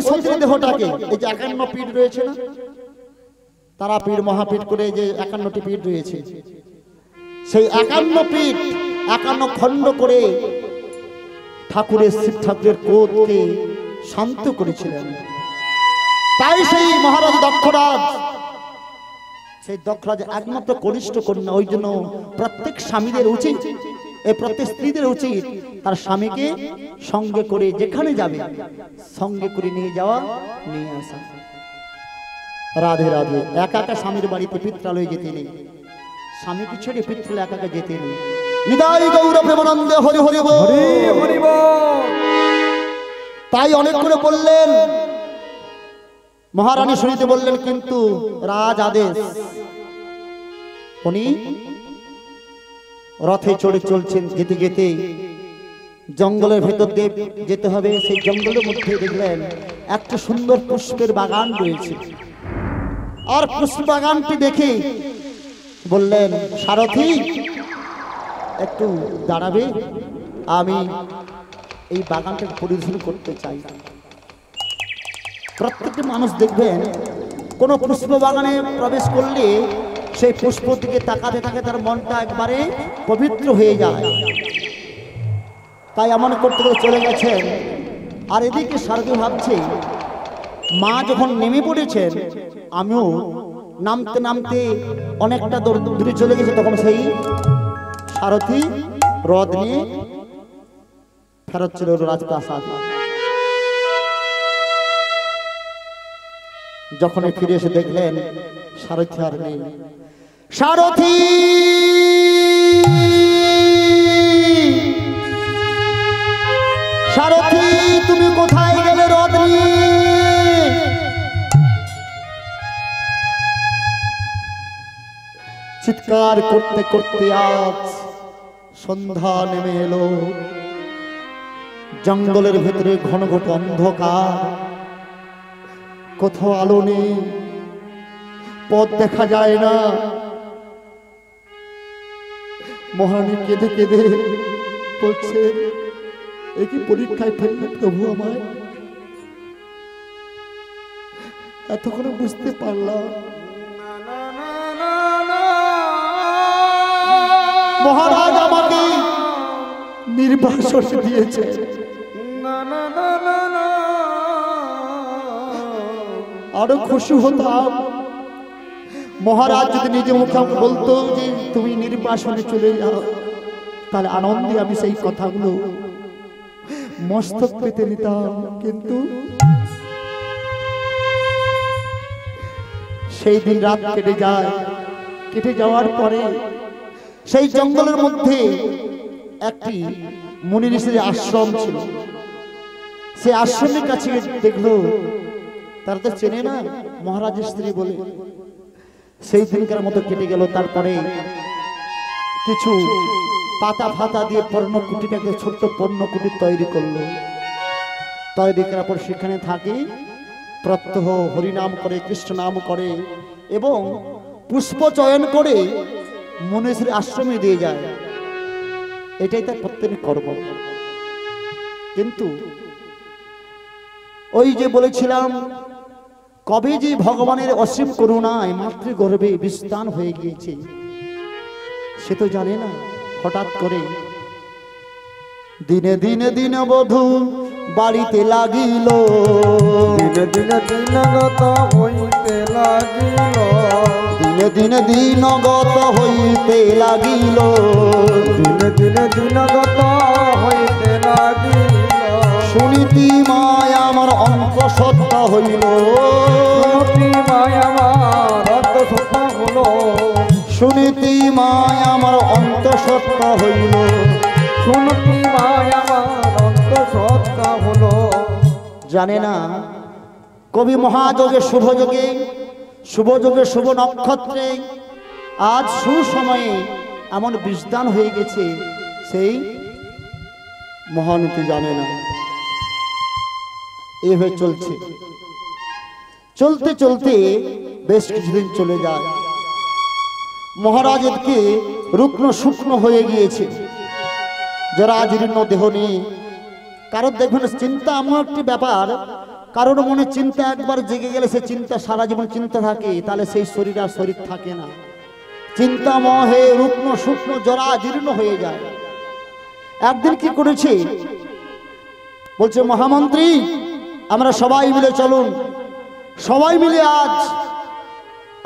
সতীর দেহটাকে এই যে 51 পীঠ রয়েছে না, তারা পীঠ মহাপীঠ করে যে 51টি পীঠ রয়েছে, সেই 51 পীঠ 51 খণ্ড করে ঠাকুরের শিব ঠাকুরের ক্রোধকে শান্ত করেছিলেন। তাই সেই মহারাজ দক্ষরাজ, সেই দক্ষরাজ একমাত্র কনিষ্ঠ কন্যা, ওই জন্য প্রত্যেক স্বামীদের উচিত, এই প্রত্যেক স্ত্রীদের উচিত তার স্বামীকে সঙ্গে করে যেখানে যাবে সঙ্গে করে নিয়ে যাওয়া, নিয়ে আসা। রাধে রাধে। একা একা স্বামীর বাড়িতে পিত্রালয়ে যেতে নেই, স্বামীকে ছেড়ে পিত্রালয়ে একা একা যেতে নেই। নিতাই গৌর প্রেমানন্দে হরি হরি বল, হরি বল। তাই অনেক করে বললেন, মহারানী শুনিতে বললেন, কিন্তু রাজ আদেশ। উনি রথে চড়ে চলছেন, যেতে যেতে জঙ্গলের ভেতর দিয়ে যেতে হবে। সেই জঙ্গলের মধ্যে দেখলেন একটা সুন্দর পুষ্পের বাগান রয়েছে। আর পুষ্প বাগানটি দেখে বললেন, সারথি একটু দাঁড়াবে, আমি এই বাগানটা পরিদর্শন করতে চাই। প্রত্যেকটি মানুষ দেখবেন কোনো পুষ্প বাগানে প্রবেশ করলে সেই পুষ্প দিকে তাকাতে থাকে তার মনটা একবারে পবিত্র হয়ে যায়। তাই এমন করতে করে চলে গেছেন। আর এদিকে সারথি ভাবছে, মা যখন নেমে পড়েছেন, আমিও নামতে নামতে অনেকটা দূরে চলে গেছে, তখন সেই সারথি রথ নিয়ে ফেরত ছিল রাজপ্রাসাদ। যখন ফিরে এসে দেখলেন সারথি আর নেই। সারথি, সারথি তুমি কোথায় গেলে রথ নিয়ে? চিৎকার করতে করতে আজ সন্ধ্যা নেমে এলো। জঙ্গলের ভেতরে ঘন ঘন অন্ধকার, কোথাও আলো নেই, পথ দেখা যায় না। মহারানী কেঁদে কেঁদে বলছে, এ কি পরীক্ষায় ফেললে প্রভু আমায়? এতক্ষণ বুঝতে পারলাম মহারাজ আমাকে নির্বাসন দিয়েছে। আরো খুশি হতাম মহারাজ যদি নিজে মুখে বলতো যে তুমি নির্বাসনে চলে যাও, তাহলে আনন্দে আমি সেই কথাগুলো মস্তক পেতে নিতাম। কিন্তু সেই দিন রাত কেটে যায়। কেটে যাওয়ার পরে সেই জঙ্গলের মধ্যে একটি মুনি ঋষির আশ্রম ছিল। সেই আশ্রমের কাছে দেখলো, তারা তো চেনে না মহারাজের স্ত্রী বলে। সেই দিনকার মতো কেটে গেল। তারপরে কিছু পাতা ফাতা দিয়ে পর্ণকুটিটাকে ছোট্ট পর্ণকুটি তৈরি করলো। তৈরি করার পর সেখানে থাকে, প্রত্যহ হরিনাম করে, কৃষ্ণ নাম করে এবং পুষ্প চয়ন করে মনীষীর আশ্রমে দিয়ে যায়। এটাই তার প্রত্যেক কর্ম। কিন্তু ওই যে বলেছিলাম, কবে যে ভগবানের অসীম করুণায় মাতৃগর্ভে বিস্তান হয়ে গিয়েছে সে তো জানে না। হঠাৎ করে দিনে দিনে দিনবধূ বাড়িতে লাগিল, দিনে দিনে দিনগত হইতে লাগিল, দিনে দিনে দিনগত হইতে লাগিল, দিনে দিনে দিনগত হইতে লাগিল। শুনিতি মায় আমার অন্ত সত্য হইল, শুনিতি মায় আমার অন্ত সত্য হলো, শুনিতি মায় আমার অন্ত সত্য হইল, শুনিতি মায় আমার অন্ত সত্য হলো। জানে না কবি মহাযোগে শুভযোগে, শুভযোগে শুভ নক্ষত্রে আজ সুসময়ে এমন বিস্তান হয়ে গেছে, সেই মহানীতি জানে না। এভাবে চলছে, চলতে চলতে বেশ কিছুদিন চলে যায়। মহারাজকে রুগ্ন শুকনো হয়ে গিয়েছে, জরা জীর্ণ দেহ নিয়ে। কারণ দেখবেন চিন্তা এমন একটি ব্যাপার, কারোর মনে চিন্তা একবার জেগে গেলে সে চিন্তা সারা জীবন চিন্তা থাকে, তাহলে সেই শরীর আর শরীর থাকে না। চিন্তা মহে রুগ্ন শুকনো জরা জীর্ণ হয়ে যায়। একদিন কি করেছে, বলছে মহামন্ত্রী আমরা সবাই মিলে চলুন, সবাই মিলে আজ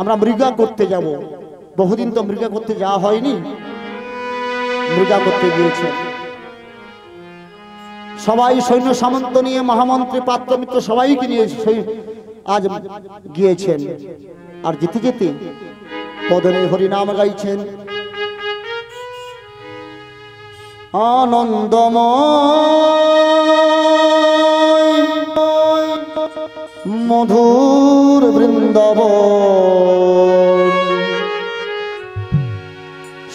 আমরা মৃগা করতে যাব। বহুদিন তো মৃগা করতে যাওয়া হয়নি, মৃগা করতে গিয়েছে। সবাই সৈন্য সামন্ত নিয়ে মহামন্ত্রী পাত্র মিত্র সবাইকে নিয়ে আজ গিয়েছেন। আর যেতে যেতে পদনে হরিনাম গাইছেন। আনন্দময় মধুর বৃন্দাবন,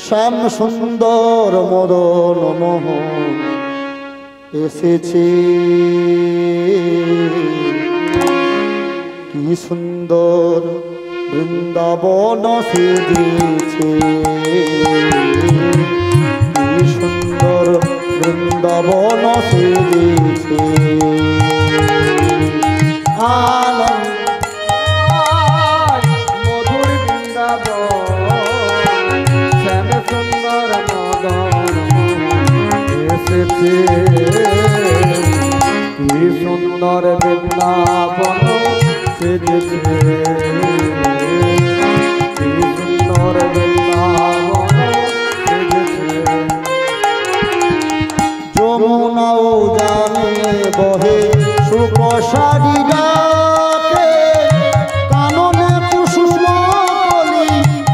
শ্যাম সুন্দর মদন মোহন এসেছে। কি সুন্দর বৃন্দাবন সেজেছে, কি সুন্দর বৃন্দাবন সেজেছে। মধুর বৃন্দাবন, শ্যাম সুন্দর মদন এসেছে। কি সুন্দর বৃন্দাবন সেজেছে, কি সুন্দর বৃন্দাবন সেজেছে। যমুনাও জানে বহে সুপ্রসারী রাতে, কাননে কুসুম কলি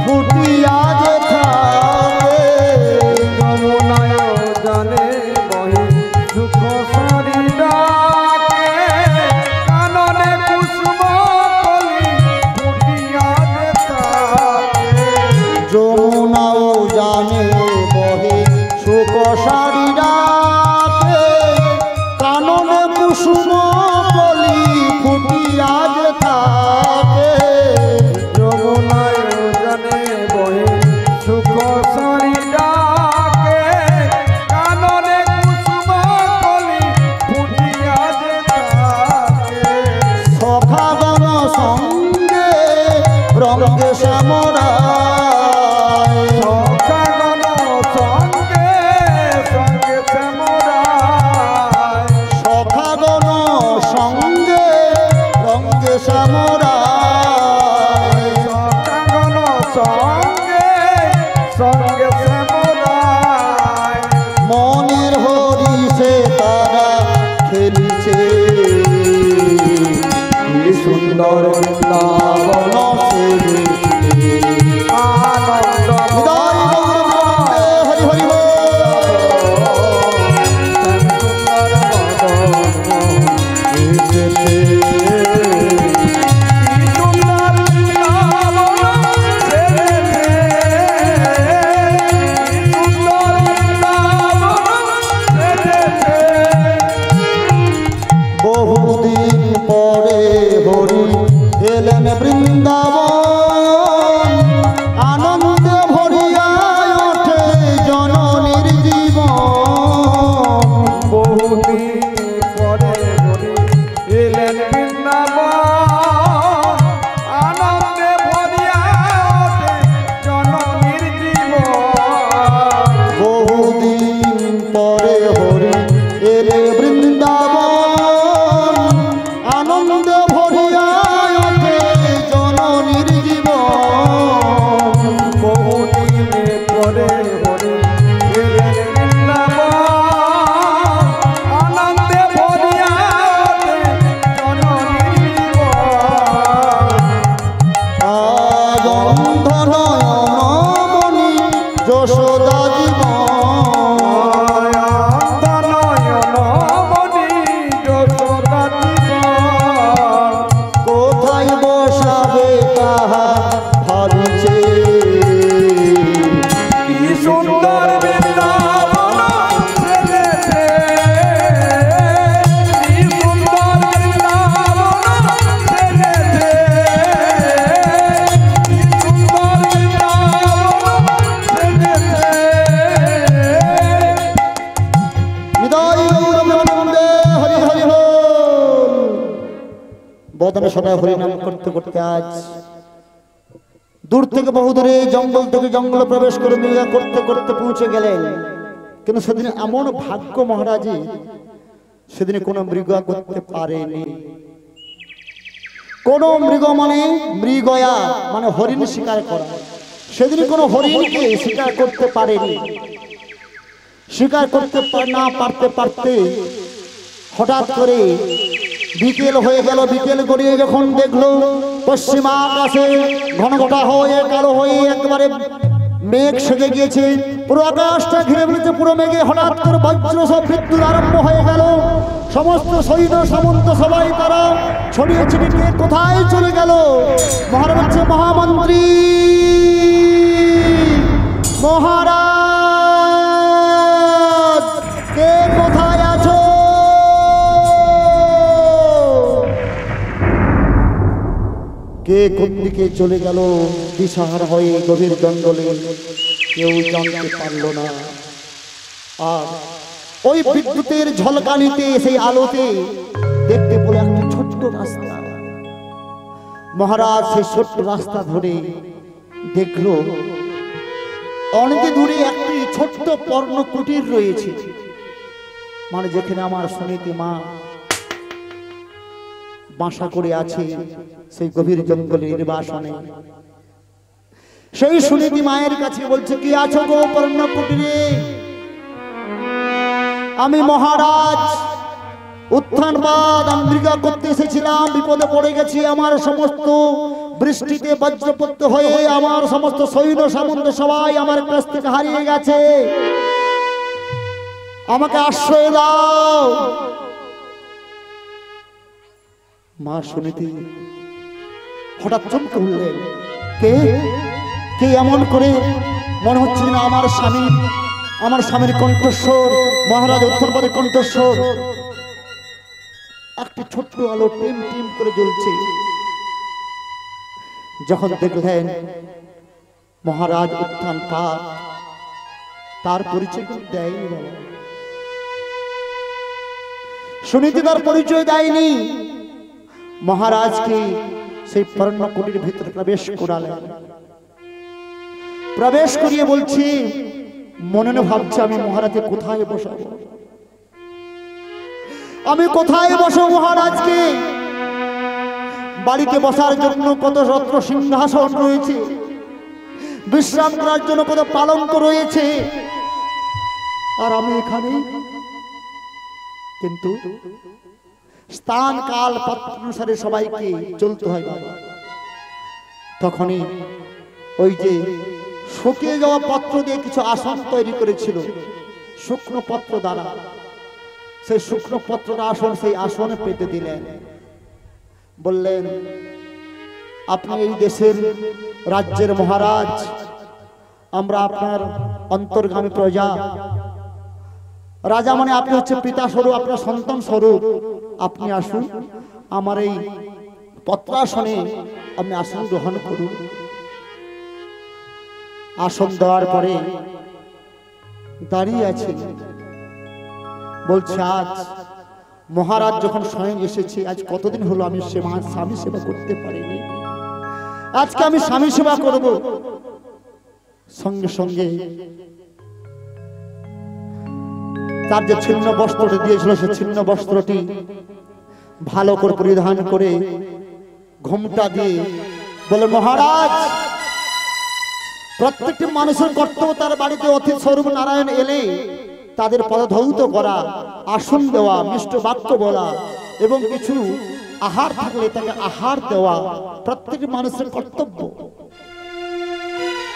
ফুটিয়া যে থাকে। যমুনায় জানে বহে সুপ্রসারী রাতে, কাননে কুসুম কলি ফুটিয়া যে থাকে। যমুনাও জানে বহে সুপ্রসারী রাতে, কাননে কুসুম কলি ফুটিয়া যে থাকে। যমুনায় জানে বহে সুপ্রসারী রাতে, কাননে কুসুম কলি ফুটিয়া যে থাকে। সখাগণ সঙ্গে রঙ্গে শ্যামরায়, সখাগণ সঙ্গে সঙ্গে শ্যামরায়। সখাগণ সঙ্গে রঙ্গে শ্যামরায়। সখাগণ সঙ্গে সঙ্গে শ্যামরায়। মনের হরি সে তারা খেলিছে, কি সুন্দর বৃন্দাবন সেজেছে। আনন্দ হৃদয় গৌর বন্দে হরি হরি বল। বহুদিন পরে হরি এলেন বৃন্দাবন, আনন্দে ভরিয়া ওঠে জননীর জীবন। বহুদিন পরে হরি এলেন বৃন্দাবন, আনন্দে ভরিয়া ওঠে জননীর জীবন। বহুদিন পরে হরি এলে বৃন্দাবন, আনন্দে ভরিয়া ওঠে জননীর জীবন। বহুদিন পরে হরি এলেন বৃন্দাবন, আনন্দে ভরিয়া ওঠে জননীর জীবন। আজ অন্ধ নয়নমণি যশোদা জীবন, কোথায় বসাবে তাহা ভাবিছে। কি সুন্দর বৃন্দাবন সেজেছে, কি সুন্দর বৃন্দাবন সেজেছে, কি সুন্দর বৃন্দাবন সেজেছে। হৃদয় গৌর বন্দে হরি হরি বল। বদনে সদায় হরিনাম করতে করতে আজ দূর থেকে বহু দূরে জঙ্গল থেকে জঙ্গল প্রবেশ করে মৃগয়া করতে করতে পৌঁছে গেলেন। কিন্তু সেদিন এমন ভাগ্য মহারাজে সেদিনে কোনো মৃগয়া করতে পারেনি। কোন মৃগ মানে মৃগয়া মানে হরিণ শিকার করা, সেদিন কোনো হরিণকে শিকার করতে পারেনি। শিকার করতে না পারতে পারতে হঠাৎ করে বিকেল হয়ে গেল। বিকেল গড়িয়ে যখন দেখলো পশ্চিমা আকাশে ঘন ঘটা হয়ে কালো হয়ে একবারে মেঘ সেজে গিয়েছে, পুরো আকাশটা ঘিরে ফেলেছে পুরো মেঘে। হঠাৎ করে বজ্র সব বিদ্যুৎ আরম্ভ হয়ে গেল। সমস্ত সৈন্য সামন্ত সবাই তারা ছড়িয়ে ছিটিয়ে কোথায় চলে গেল। মহারাজ বলছে, মহামন্ত্রী মহারাজ কে কোথায় আছো? কে কোন দিকে চলে গেল দিশাহারা হয়ে গভীর জঙ্গলে, কেউ জানতে পারল না। আর ওই বিদ্যুতের ঝলকানিতে সেই আলোতে দেখতে পেল একটা ছোট্ট রাস্তা। মহারাজ সেই ছোট্ট রাস্তা ধরে দেখল অনেক দূরে একটি ছোট্ট পর্ণ কুটির রয়েছে, মানে যেখানে আমার সুনীতি মা বাসা করে আছে সেই গভীর জঙ্গলের নির্বাসনে। সেই সুনীতি মায়ের কাছে বলছে, কি আছো গো পর্ণ কুটিরে? আমি মহারাজ উত্থানবাদ মৃগয়া করতে এসেছিলাম, বিপদে পড়ে গেছি। আমার সমস্ত বৃষ্টিতে বজ্রপত্য হয়ে আমার সমস্ত সৈন্য সামন্ত সবাই আমার কাছ থেকে হারিয়ে গেছে, আমাকে আশ্রয় দাও। মা সুনীতি হঠাৎ চমকে উঠলেন। কে কে এমন করে? মনে হচ্ছে না আমার স্বামী, আমার স্বামীর কণ্ঠস্বর, মহারাজ উত্তরপদের কণ্ঠস্বর। একটি ছোট্ট আলো টিম টিম করে জ্বলছে। যখন দেখলেন মহারাজ উত্থান পাত, তার পরিচয় দেয়নি। সুনীতি তার পরিচয় দেয়নি। মহারাজকে সেই পর্ণকুটির ভিতরে প্রবেশ করালেন। প্রবেশ করিয়ে বলছি, মনে মনে ভাবছি আমি মহারাজকে কোথায় বসাবো, আমি কোথায় বসাবো মহারাজকে? বাড়িতে বসার জন্য কত রত্ন সিংহাসন রয়েছে, বিশ্রাম করার জন্য কত পালঙ্ক রয়েছে, আর আমি এখানে। কিন্তু স্থান কাল পাত্র অনুসারে সবাইকে চলতে হয় বাবা। তখনই ওই যে শুকিয়ে যাওয়া পত্র দিয়ে কিছু আসন তৈরি করেছিল শুকনো পত্র দ্বারা, সেই শুকনো পত্রের আসন সেই আসনে পেতে দিলেন। বললেন, আপনি এই দেশের রাজ্যের মহারাজ, আমরা আপনার অন্তর্গামী প্রজা। রাজা মানে আপনি হচ্ছে পিতা স্বরূপ, আপনার সন্তান স্বরূপ। আপনি আসুন আমার এই পত্রাসনে, আপনি আসন গ্রহণ করুন। আসন দেওয়ার পরে দাঁড়িয়ে আছে, বলছে আজ মহারাজ যখন স্বয়ং এসেছে, আজ কতদিন হলো আমি স্বামী সেবা করতে পারিনি, আজকে আমি স্বামী সেবা করব। সঙ্গে সঙ্গে তার যে ছিন্ন বস্ত্রটি দিয়েছিল, সে ছিন্ন বস্ত্রটি ভালো করে পরিধান করে ঘোমটা দিয়ে বলে, মহারাজ প্রত্যেকটি মানুষের কর্তব্য তার বাড়িতে অতিথি স্বরূপ নারায়ণ এলে তাদের পদধৌত করা, আসন দেওয়া, মিষ্ট বাক্য বলা এবং কিছু আহার থাকলে তাকে আহার দেওয়া প্রত্যেকটি মানুষের কর্তব্য।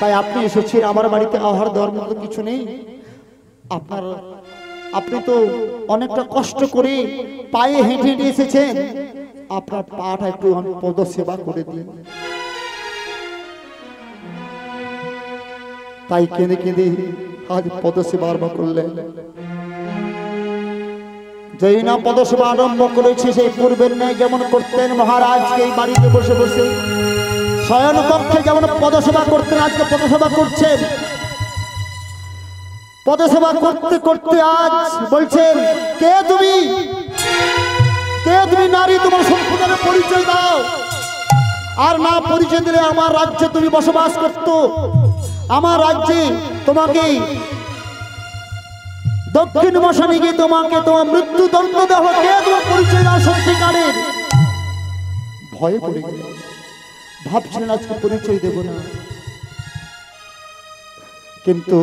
তাই আপনি এসেছেন, আমার বাড়িতে আহার দেওয়ার মতো কিছু নেই। আপনি তো অনেকটা কষ্ট করে পায়ে হেঁটে হেঁটে এসেছেন, আপনার পাটা একটু পদ সেবা করে দিন। তাই কেঁদে কেঁদে আজ পদ সেবা আরম্ভ করলেন। যেই না পদ সেবা আরম্ভ করেছে, সেই পূর্বের ন্যায় যেমন করতেন মহারাজকে এই বাড়িতে বসে বসে শয়ন কক্ষে যেমন পদসেবা করতেন, আজকে পদসেবা করছেন। পদসেবা করতে করতে আজ বলছেন, কে তুমি? কে তুমি নারী, তোমার সম্প্রদায়ের পরিচয় দাও। আর না পরিচয় দিলে আমার রাজ্যে তুমি বসবাস করতো, আমার রাজ্যে তোমাকে দক্ষিণ মশানে গিয়ে তোমাকে তোমার মৃত্যু দণ্ড দেওয়া। কে তোমার পরিচয় দাও সত্যিকারের? ভয়ে পড়ে গেল, ভাবছিলেন আজকে পরিচয় দেব না, কিন্তু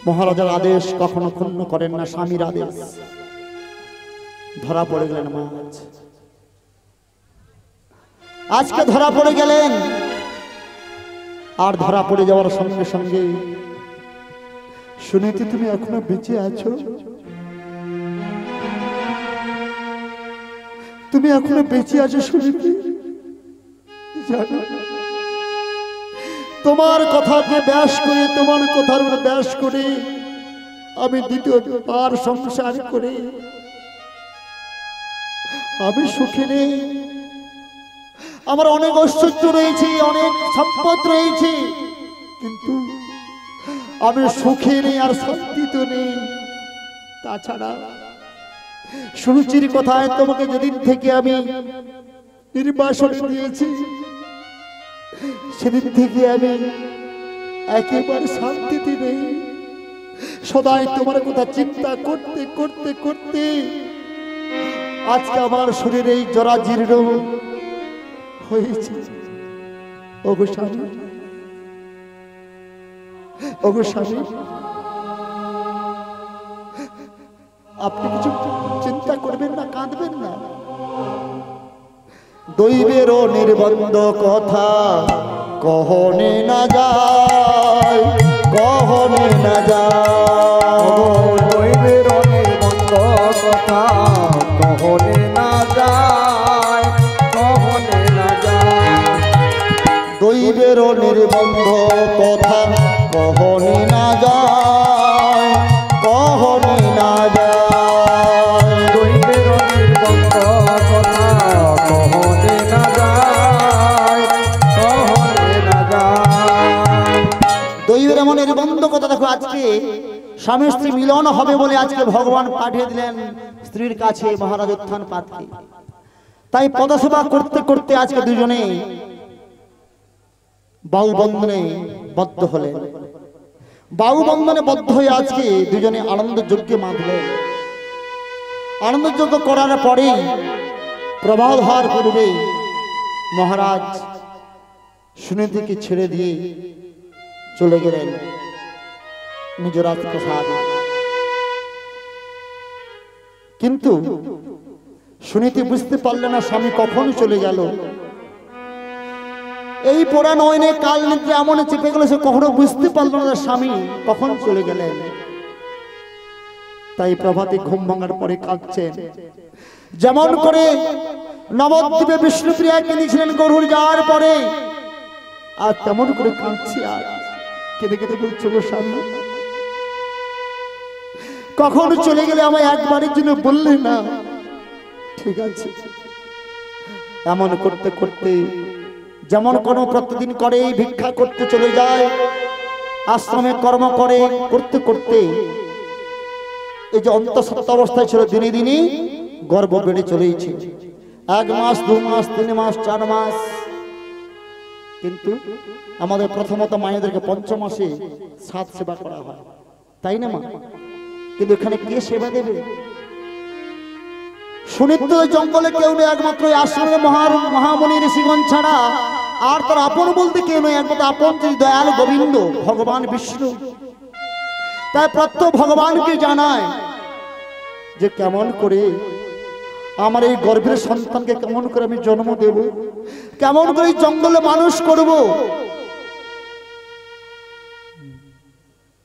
মহারাজার আদেশ কখনো ক্ষুণ্ণ করেন না, স্বামীর আদেশ। ধরা পড়ে গেলেন মহারাজ, আজকে ধরা পড়ে গেলেন। আর ধরা পড়ে যাওয়ার সঙ্গে সঙ্গে শুনেছি তুমি এখনো বেঁচে আছো, তুমি এখনো বেঁচে আছো শুনেছি। জানো তোমার কথাকে ব্যাস করে, তোমার কথার উপর ব্যাস করে আমি দ্বিতীয়বার সংসার করে আমি সুখে নেই। আমার অনেক ঐশ্বর্য রয়েছে, অনেক সম্পদ রয়েছে, কিন্তু আমি সুখে নেই আর শান্তি তো নেই। তাছাড়া সুরুচির কথায় তোমাকে যেদিন থেকে আমি নির্বাসন দিয়েছি সেদিন থেকে আমি একেবারে শান্তিতে নেই। সদাই তোমার কথা চিন্তা করতে করতে করতে আজকে আমার শরীরে জরাজীর্ণ হয়েছে। ওগো স্বামী, ওগো স্বামী, আপনি কিছু চিন্তা করবেন না, কাঁদবেন না। দৈবেরও নির্বন্ধ কথা কহনে না যায়, কহনে না যায়। দৈবেরও নির্বন্ধ কথা কহনে না যায়, কহনে না যায়। দৈবেরও নির্বন্ধ কথা কহনে না যায়, কহনে না যায়। দৈবেরও নির্বন্ধ কথা কহনে না যায়, কহনে না যায়। দৈবের এমন নির্বন্ধ কথা। দেখো আজকে স্বামী স্ত্রী মিলন হবে বলে আজকে ভগবান পাঠিয়ে দিলেন স্ত্রীর কাছে মহারাজ উত্থান পাতকে। তাই পদসেবা করতে করতে আজকে দুজনে বাহু বন্ধনে বদ্ধ হলেন। বাহু বন্ধনে বদ্ধ হয়ে আজকে দুজনে আনন্দ যজ্ঞে মাতলেন। আনন্দ যজ্ঞ করার পরেই প্রভাত হওয়ার পূর্বে মহারাজ সুনীতিকে ছেড়ে দিয়ে চলে গেলেন নিজ রাজপ্রাসাদে। কিন্তু সুনীতি বুঝতে পারলেন না স্বামী কখন চলে গেল। এই পোড়া নয়নে কাল নিদ্রে এমন চেপে গেল, সে কখনো বুঝতে পারল না স্বামী কখন চলে গেলেন। তাই প্রভাতে ঘুম ভাঙার পরে কাঁদছেন। যেমন করে নবদ্বীপে বিষ্ণুপ্রিয়াকে নিয়েছিলেন গরুর যাওয়ার পরে, আর তেমন করে কাঁদছি। আর কেঁদে কেঁদে বলছো, গো স্বামী কখন চলে গেলে আমায় একবারের জন্য বললে না? ঠিক আছে। এমন করতে করতে যেমন কোনো প্রতিদিন করে ভিক্ষা করতে চলে যায়, আশ্রমে কর্ম করে করতে করতে এই যে অন্তঃসত্ত্বা অবস্থায় ছিল, দিনে দিনে গর্ভ বেড়ে চলেছে। 1 মাস 2 মাস 3 মাস 4 মাস। কিন্তু আমাদের প্রথমত মায়েদেরকে পঞ্চম মাসে 7 সেবা করা হয়, তাই না মা? কিন্তু এখানে কে সেবা দেবে? সুনিত্য জঙ্গলে কেউ নেই, একমাত্র আশ্রমে মহামণি ঋষিগণ ছাড়া আর তার আপন বলতে কেউ নেই। একমাত্র আপন যে দয়াল গোবিন্দ ভগবান বিষ্ণু। তাই প্রত্যেক ভগবানকে জানায় যে কেমন করে আমার এই গর্ভের সন্তানকে কেমন করে আমি জন্ম দেব, কেমন করে জঙ্গলে মানুষ করব।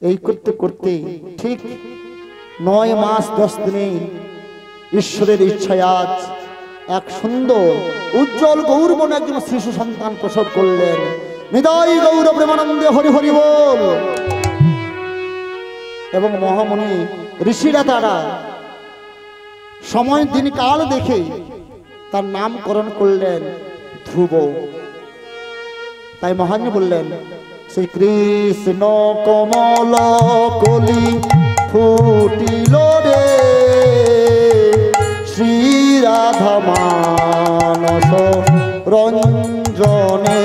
এই করতে করতে ঠিক 9 মাস 10 দিনে ঈশ্বরের ইচ্ছায় আজ এক সুন্দর উজ্জ্বল গৌরবর্ণ একজন শিশু সন্তান প্রসব করলেন। হৃদয় গৌর প্রেমানন্দে হরি হরি বল। এবং মহামণি ঋষিরা তারা সময় দিন কাল দেখে তার নামকরণ করলেন ধ্রুব। তাই মহাজন বললেন, শ্রী কৃষ্ণ কমল কলি ফুটিল রে, শ্রী রঞ্জনে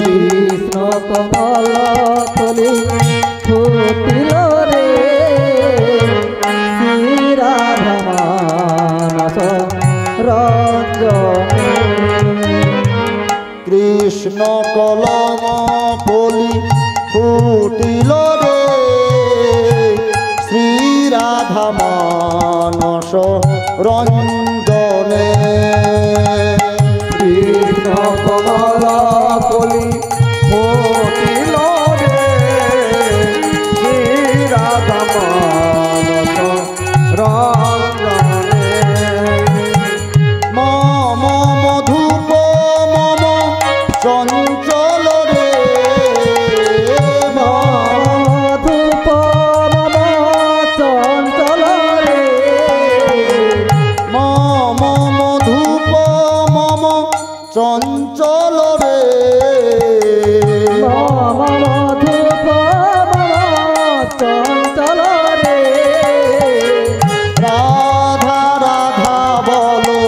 কৃষ্ণ কমল তলি ফুটিল রে শ্রী রাধা মানস রঞ্জনে কৃষ্ণ কলম কলি ফুটিল রে শ্রী রাধা মানস রঞ্জনে কৃষ্ণ কমল কলি ফুটিল রে শ্রী রাধা মানস রঞ্জনে মম মধুপ মম চঞ্চল রে মধুপ মম চঞ্চল রে মম মধুপ মম চঞ্চল রে মম মধুপ মম চঞ্চল রে রাধা রাধা বলো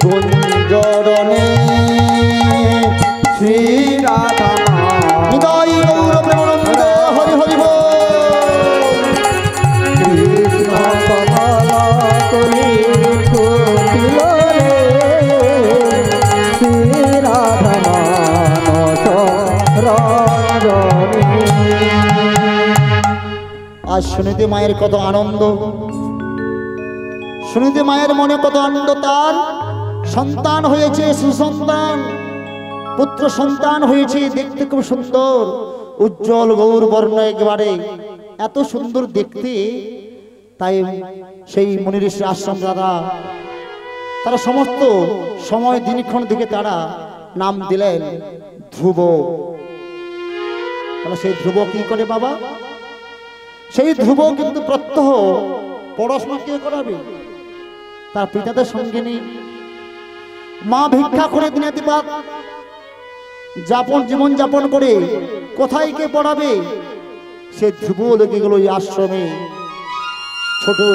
গুঞ্জরণে শ্রী রাধা নিতাই গৌর প্রেমানন্দ হরি হরি বল। কৃষ্ণ কমল কলি ফুটিল রে শ্রী রাধা মানস রঞ্জনী আজ শুনিতে মায়ের কত আনন্দ, শুনিতে মায়ের মনে কত আনন্দ। তার সন্তান হয়েছে, সুসন্তান পুত্র সন্তান হয়েছে, দেখতে খুব সুন্দর, উজ্জ্বল গৌর বর্ণ একেবারে এত সুন্দর দেখতে। তাই সেই মুনি ঋষি আশ্রম তারা সমস্ত সময় দিনক্ষণ দিকে তারা নাম দিলেন ধ্রুব। তাহলে সেই ধ্রুব কি করে বাবা? সেই ধ্রুব কিন্তু প্রত্যহ পড়াশোনা কে করাবে? তার পিতাদের সঙ্গে নেই। মা ভিক্ষা করে দিনাতিপাত জীবন যাপন করে কোথায় কে পড়াবে? সে ধ্রুব লেগে গেল এই আশ্রমে।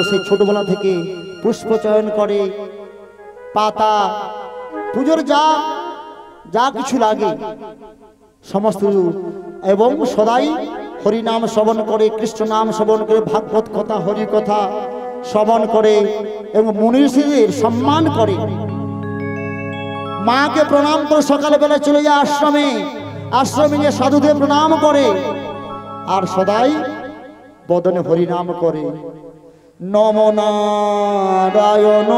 সেই ছোটবেলা থেকে পুষ্প চয়ন করে, পাতা, পুজোর যা কিছু লাগে সমস্ত, এবং সদাই হরি নাম শ্রবণ করে, কৃষ্ণ নাম শ্রবণ করে, ভাগবত কথা, হরি কথা শ্রবণ করে এবং মুনিষীদের সম্মান করে। মাকে প্রণাম করে সকালবেলা চলে যায় আশ্রমে, আশ্রমে গিয়ে সাধুদের প্রণাম করে আর সদাই বদনে হরি নাম করে। নম নারায়ণ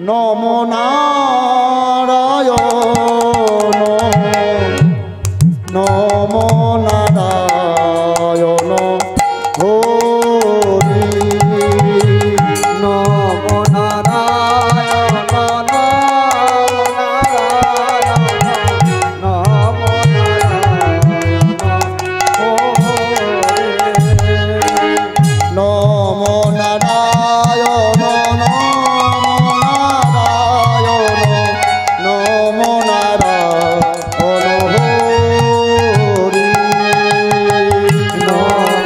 নম নারায়ণ নম নারায়ণ হরি নম নারায়ণ নম নারায়ণ নম নারায়ণ নম নারায়ণ নম নারায়ণ হরি নম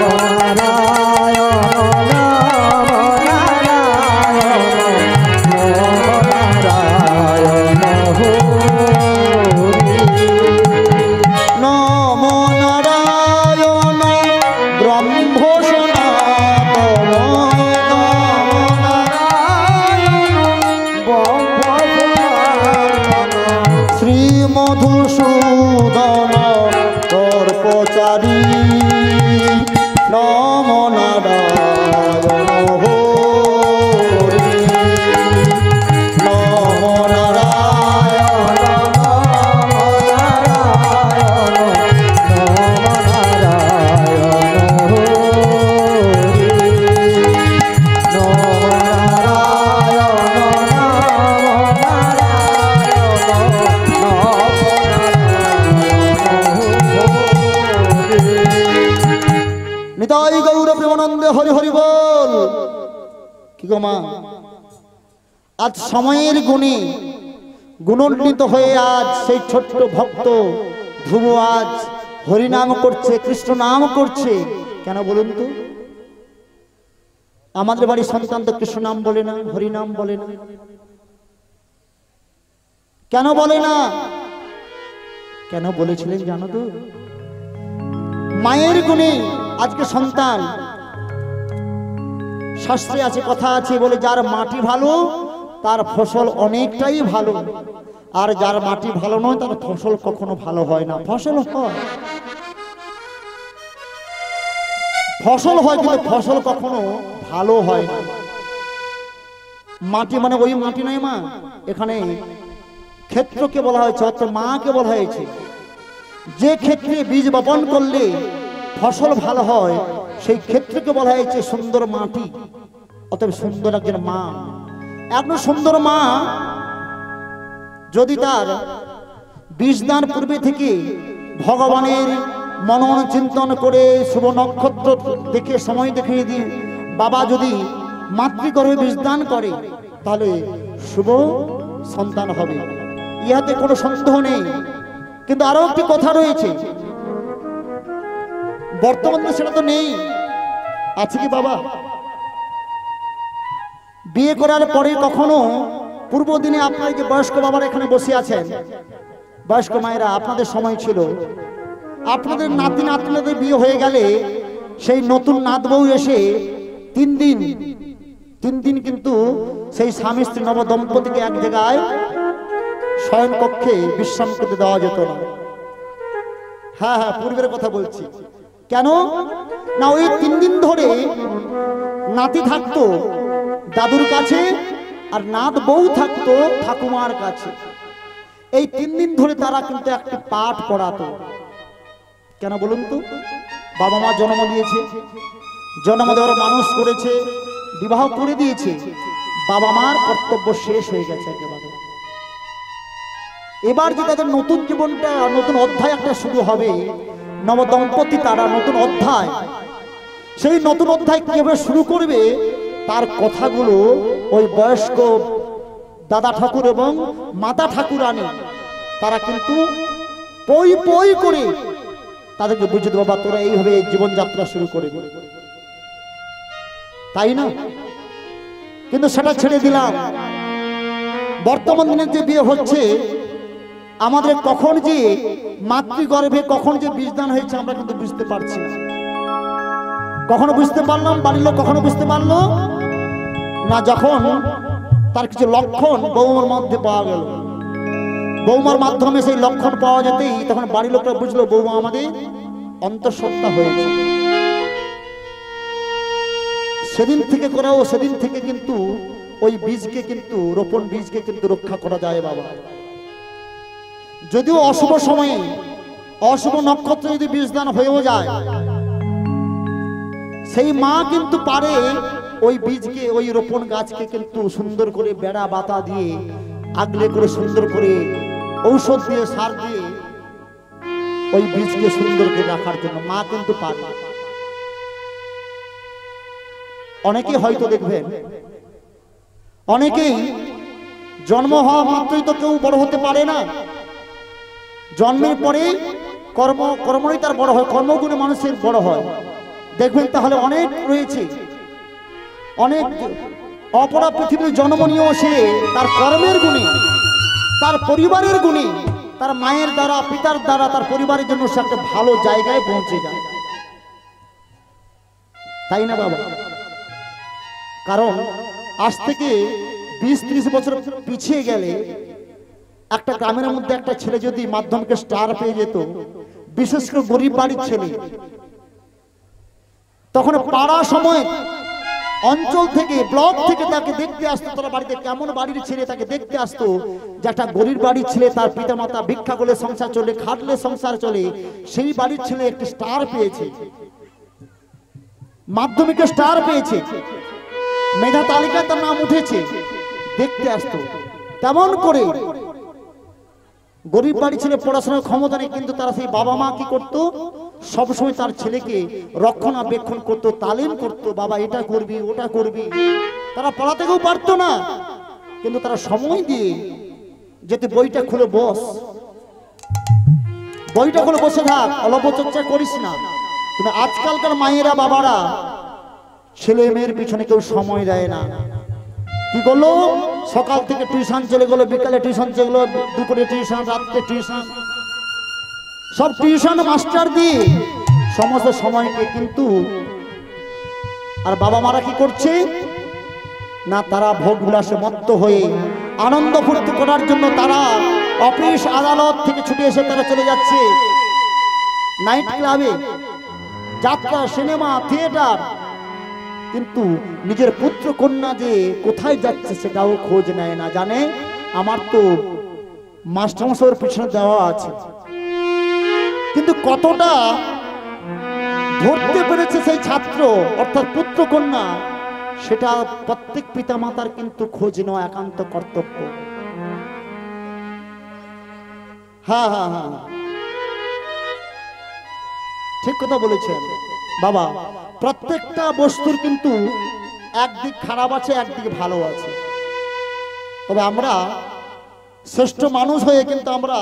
নারায়ণ নম নারায়ণ ব্রহ্ম সনাতন শ্রী মধুসূদন তর্পচারী নম নারায়ণ হরি নম নারায়ণ নিতাই গৌর প্রেমানন্দে হরি হরি বল। কি গো মা, আজ সময়ের গুণে গুণান্বিত হয়ে আজ সেই ছোট্ট ভক্ত ধ্রুব আজ হরিনাম করছে, কৃষ্ণ নাম করছে। কেন বলুন তো? আমাদের বাড়ির সন্তান তো কৃষ্ণ নাম বলে না, হরিনাম বলে না। কেন বলে না? কেন বলেছিলেন জানো তো? মায়ের গুণে আজকে সন্তান। শাস্ত্রে আছে, কথা আছে, বলে যার মাটি ভালো তার ফসল অনেকটাই ভালো, আর যার মাটি ভালো নয় তার ফসল কখনো ভালো হয় না। ফসল হয়, ফসল হয়, কিন্তু ফসল কখনো ভালো হয় না। মাটি মানে ওই মাটি নয় মা, এখানে ক্ষেত্রকে বলা হয়েছে, অর্থাৎ মাকে বলা হয়েছে। যে ক্ষেত্রে বীজ বপন করলে ফসল ভালো হয় সেই ক্ষেত্রকে বলা হয়েছে সুন্দর মাটি, অতএব সুন্দর একজন মা। একজন সুন্দর মা যদি তার বীজদান পূর্বে থেকে ভগবানের মনন চিন্তন করে শুভ নক্ষত্র দেখে সময় দেখিয়ে দিয়ে বাবা যদি মাতৃগর্ভে বীজদান করে তাহলে শুভ সন্তান হবে, ইহাতে কোনো সন্দেহ নেই। কিন্তু আরো একটি কথা রয়েছে, বর্তমানে সেটা তো নেই, আছে কি বাবা? বিয়ে করার পরে কখনো পূর্ব দিনে আপনার যে বয়স্ক বাবারা এখানে বসে আছেন, বয়স্ক মায়েরা, আপনাদের সময় ছিল, আপনাদের নাতি নাতনিদের বিয়ে হয়ে গেলে সেই নতুন নাত বউ এসে তিন দিন কিন্তু সেই স্বামী স্ত্রী নব দম্পতিকে এক জায়গায় শয়ন কক্ষে বিশ্রাম করতে দেওয়া যেত না। হ্যাঁ হ্যাঁ, পূর্বের কথা বলছি। কেন না, ওই 3 দিন ধরে নাতি থাকতো দাদুর কাছে আর নাত বউ থাকতো ঠাকুমার কাছে। এই 3 দিন ধরে তারা কিন্তু একটি পাঠ পড়াতো। কেন বলুন তো? বাবা মা জন্ম দিয়েছে, জন্ম দেওয়ার মানুষ করেছে, বিবাহ করে দিয়েছে, বাবা মার কর্তব্য শেষ হয়ে গেছে একেবারে। এবার যে তাদের নতুন জীবনটা, নতুন অধ্যায় একটা শুরু হবে, নবদম্পতি তারা নতুন অধ্যায়, সেই নতুন অধ্যায় কিভাবে শুরু করবে তার কথাগুলো ওই বয়স্ক দাদা ঠাকুর এবং মাতা ঠাকুরানী তারা কিন্তু পই পই করে তাদেরকে বুঝিয়ে দেবো, বাবা তোরা এইভাবে জীবনযাত্রা শুরু করবে, তাই না? কিন্তু সেটা ছেড়ে দিলাম। বর্তমান দিনে যে বিয়ে হচ্ছে, আমাদের কখন যে মাতৃগর্ভে কখন যে বীজদান হয়েছে আমরা কিন্তু বুঝতে পারছি না। কখনো বুঝতে পারলাম বাড়ির লোক, কখনো বুঝতে পারলো না। যখন তার কিছু লক্ষণ বৌমার মধ্যে পাওয়া গেল, বৌমার মাধ্যমে সেই লক্ষণ পাওয়া যেতেই তখন বাড়ির লোকরা বুঝলো বৌমা আমাদের অন্তঃসত্ত্বা হয়েছে। সেদিন থেকে করাও, সেদিন থেকে কিন্তু ওই বীজকে কিন্তু, রোপণ বীজকে কিন্তু রক্ষা করা যায় বাবা। যদিও অশুভ সময়ে, অশুভ নক্ষত্রে যদি বীজদান হয়েও যায়, সেই মা কিন্তু পারে ওই বীজকে, ওই রোপণ গাছকে কিন্তু সুন্দর করে বেড়া বাতা দিয়ে আগলে করে সুন্দর করে ঔষধ দিয়ে সার দিয়ে ওই বীজকে সুন্দর করে রাখার জন্য মা কিন্তু পারে। অনেকেই হয়তো দেখবেন, অনেকেই জন্ম হওয়া মাত্রই তো কেউ বড় হতে পারে না, জন্মের পরে কর্মই তার বড় হয়, কর্মগুণে মানুষের বড় হয়। দেখবেন তাহলে অনেক রয়েছে, অনেক অপরা পৃথিবীর জন্ম নিয়েও সে তার কর্মের গুণে, তার পরিবারের গুণে, তার মায়ের দ্বারা, পিতার দ্বারা, তার পরিবারের জন্য সে একটা ভালো জায়গায় পৌঁছে যায়, তাই না বাবা? কারণ আজ থেকে 20-30 বছর পিছিয়ে গেলে একটা গ্রামের মধ্যে একটা ছেলে যদি মাধ্যমিকে স্টার পেয়ে যেত, বিশেষ করে গরিব বাড়ির ছেলে, তখন পাড়া সময় অঞ্চল থেকে, ব্লক থেকে তাকে দেখতে আসতো, তারা বাড়িতে কেমন বাড়ির ছেলে তাকে দেখতে আসতো, যে একটা গরিব বাড়ির ছেলে, তার পিতা মাতা ভিক্ষা করলে সংসার চলে, খাটলে সংসার চলে, সেই বাড়ির ছেলে একটি স্টার পেয়েছে, মাধ্যমিকে স্টার পেয়েছে, মেধা তালিকায় তার নাম উঠেছে, দেখতে আসতো। তেমন করে গরিব বাড়ি ছেলে, পড়াশোনার ক্ষমতা নেই, কিন্তু তারা সেই বাবা মা কি করতো, সবসময় তার ছেলেকে রক্ষণাবেক্ষণ করতো, তালিম করতো, বাবা এটা করবি ওটা করবি। তারা পড়াতেও পারতো না, কিন্তু তারা সময় দিয়ে যেতে, বইটা খুলে বস, বইটা খুলে বসে থাক, অল্প চর্চা করিস না। কিন্তু আজকালকার মায়েরা বাবারা ছেলে মেয়ের পিছনে কেউ সময় দেয় না। কি করলো, সকাল থেকে টিউশন চলে গেলো, বিকালে টিউশন চলে গেলো, দুপুরে টিউশন, রাত্রে টিউশন, সব টিউশন মাস্টার দিয়ে সমস্ত সময়কে কিন্তু আর বাবা মারা কি করছে না, তারা ভোগ বিলাসে মত্ত হয়ে আনন্দ ফুর্তি করার জন্য তারা অফিস আদালত থেকে ছুটে এসে তারা চলে যাচ্ছে নাইট ক্লাবে, যাত্রা, সিনেমা, থিয়েটার, কিন্তু নিজের পুত্র কন্যা যে কোথায় যাচ্ছে সেটাও খোঁজ নেয় না। জানে আমার তো মাস্টারমশাইয়ের পিছনে দেওয়া আছে, কিন্তু কতটা ধরতে পেরেছে সেই ছাত্র অর্থাৎ পুত্র কন্যা, সেটা প্রত্যেক পিতা মাতার কিন্তু খোঁজ নেওয়া একান্ত কর্তব্য। হ্যাঁ হ্যাঁ হ্যাঁ, ঠিক কথা বলেছেন বাবা। প্রত্যেকটা বস্তুর কিন্তু একদিক খারাপ আছে, একদিকে ভালো আছে। তবে আমরা শ্রেষ্ঠ মানুষ হয়ে কিন্তু আমরা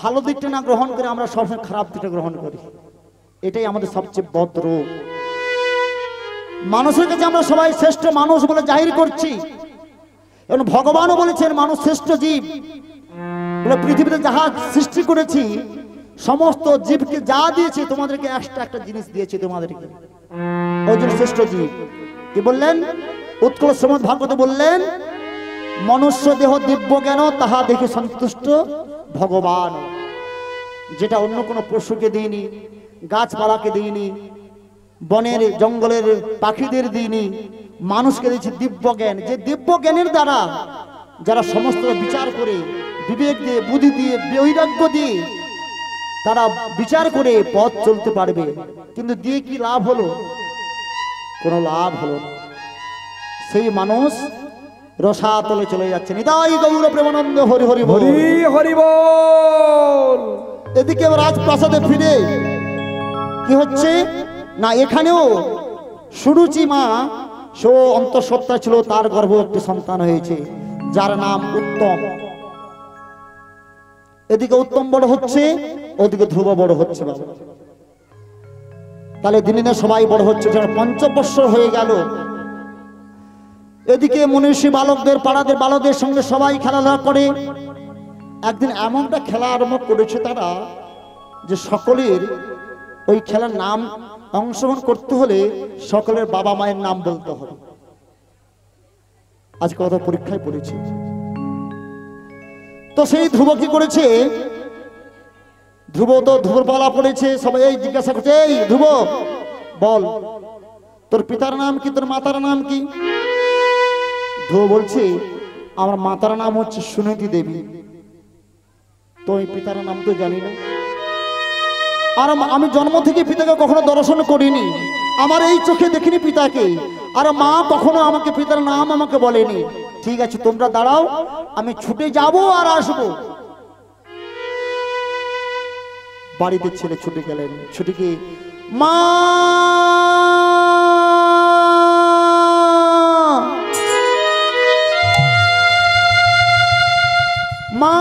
ভালো দিকটা না গ্রহণ করে আমরা সবসময় খারাপ দিকটা গ্রহণ করি। এটাই আমাদের সবচেয়ে বদ রোগ। মানুষের কাছে আমরা সবাই শ্রেষ্ঠ মানুষ বলে জাহির করছি, এবং ভগবানও বলেছেন মানুষ শ্রেষ্ঠ জীব বলে। পৃথিবীতে যাহা সৃষ্টি করেছি সমস্ত জীবকে যা দিয়েছি তোমাদেরকে একটা জিনিস দিয়েছি তোমাদেরকে, ওই জন্য শ্রেষ্ঠ জীব। কি বললেন? উৎকল শ্রীমদ ভাগবতে বললেন, মনুষ্য দেহ দিব্য জ্ঞান তাহা দেখে সন্তুষ্ট ভগবান। যেটা অন্য কোনো পশুকে দিইনি, গাছপালাকে দিইনি, বনের জঙ্গলের পাখিদের দিইনি, মানুষকে দিয়েছি দিব্য জ্ঞান। যে দিব্য জ্ঞানের দ্বারা যারা সমস্ত বিচার করে, বিবেক দিয়ে, বুদ্ধি দিয়ে, বৈরাগ্য দিয়ে তারা বিচার করে পথ চলতে পারবে। কিন্তু দিয়ে কি লাভ হলো? কোনো লাভ হলো না। সেই মানুষ রসাতলে চলে যাচ্ছে। নিতাই গৌর প্রেমানন্দ হরি হরি বল, হরি হরি বল। এদিকে রাজপ্রাসাদে ফিরে কি হচ্ছে না, এখানেও সুরুচি মা সে অন্তঃসত্ত্বা ছিল, তার গর্ভে একটি সন্তান হয়েছে যার নাম উত্তম। এদিকে উত্তম বড় হচ্ছে, ওদিকে ধ্রুব বড় হচ্ছে বাবা। তাহলে দিনে দিনে সবাই বড় হচ্ছে, যেন 5 বৎসর হয়ে গেল। এদিকে মনীষী বালকদের, পাড়াদের বালকদের সঙ্গে সবাই খেলাধুলা করে। একদিন এমনটা খেলা আরম্ভ করেছে তারা যে সকলের ওই খেলার নাম অংশগ্রহণ করতে হলে সকলের বাবা মায়ের নাম বলতে হবে। আজকে কথা পরীক্ষায় পড়েছে। তো সেই ধ্রুব কি করেছে? ধ্রুব তো ধ্রুবপালা পড়েছে, সবাই এই জিজ্ঞাসা করছে, এই ধ্রুব বল তোর পিতার নাম কি, তোর মাতার নাম কি? ধ্রুব বলছে, আমার মাতার নাম হচ্ছে সুনীতি দেবী, তো এই পিতার নাম তো জানি না, আর আমি জন্ম থেকে পিতাকে কখনো দর্শন করিনি, আমার এই চোখে দেখিনি পিতাকে, আর মা কখনো আমাকে পিতার নাম আমাকে বলেনি। ঠিক আছে, তোমরা দাঁড়াও, আমি ছুটে যাব আর আসবো। বাড়িতে ছেলে ছুটে গেলেন। ছুটে গিয়ে মা মা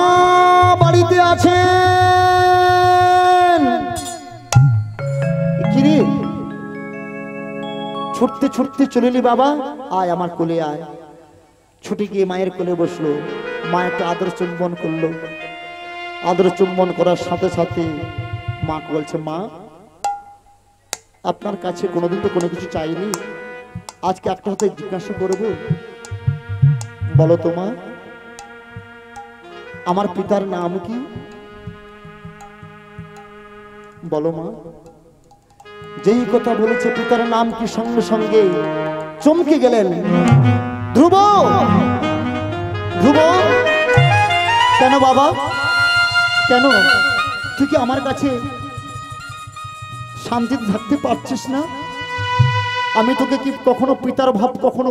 বাড়িতে আছেন? কিরে ছুটতে ছুটতে চলে এলি বাবা? আয় আমার কোলে আয়। ছুটে গিয়ে মায়ের কোলে বসলো। মা একটা আদর চুম্বন করলো। আদর চুম্বন করার সাথে সাথে মা বলছে, মা আপনার কাছে কোনোদিন তো কোনো কিছু চাইনি, আজকে একটা হাতে জিজ্ঞাসা করবো, বলো তো মা আমার পিতার নাম কি? বলো মা। যেই কথা বলেছে পিতার নাম কি, সঙ্গে সঙ্গে চমকে গেলেন। ধ্রুব, ধ্রুব কেন বাবা, কেন তুই কি আমার কাছে শান্তিতে থাকতে পারছিস না? আমি তোকে কি কখনো পিতার ভাব কখনো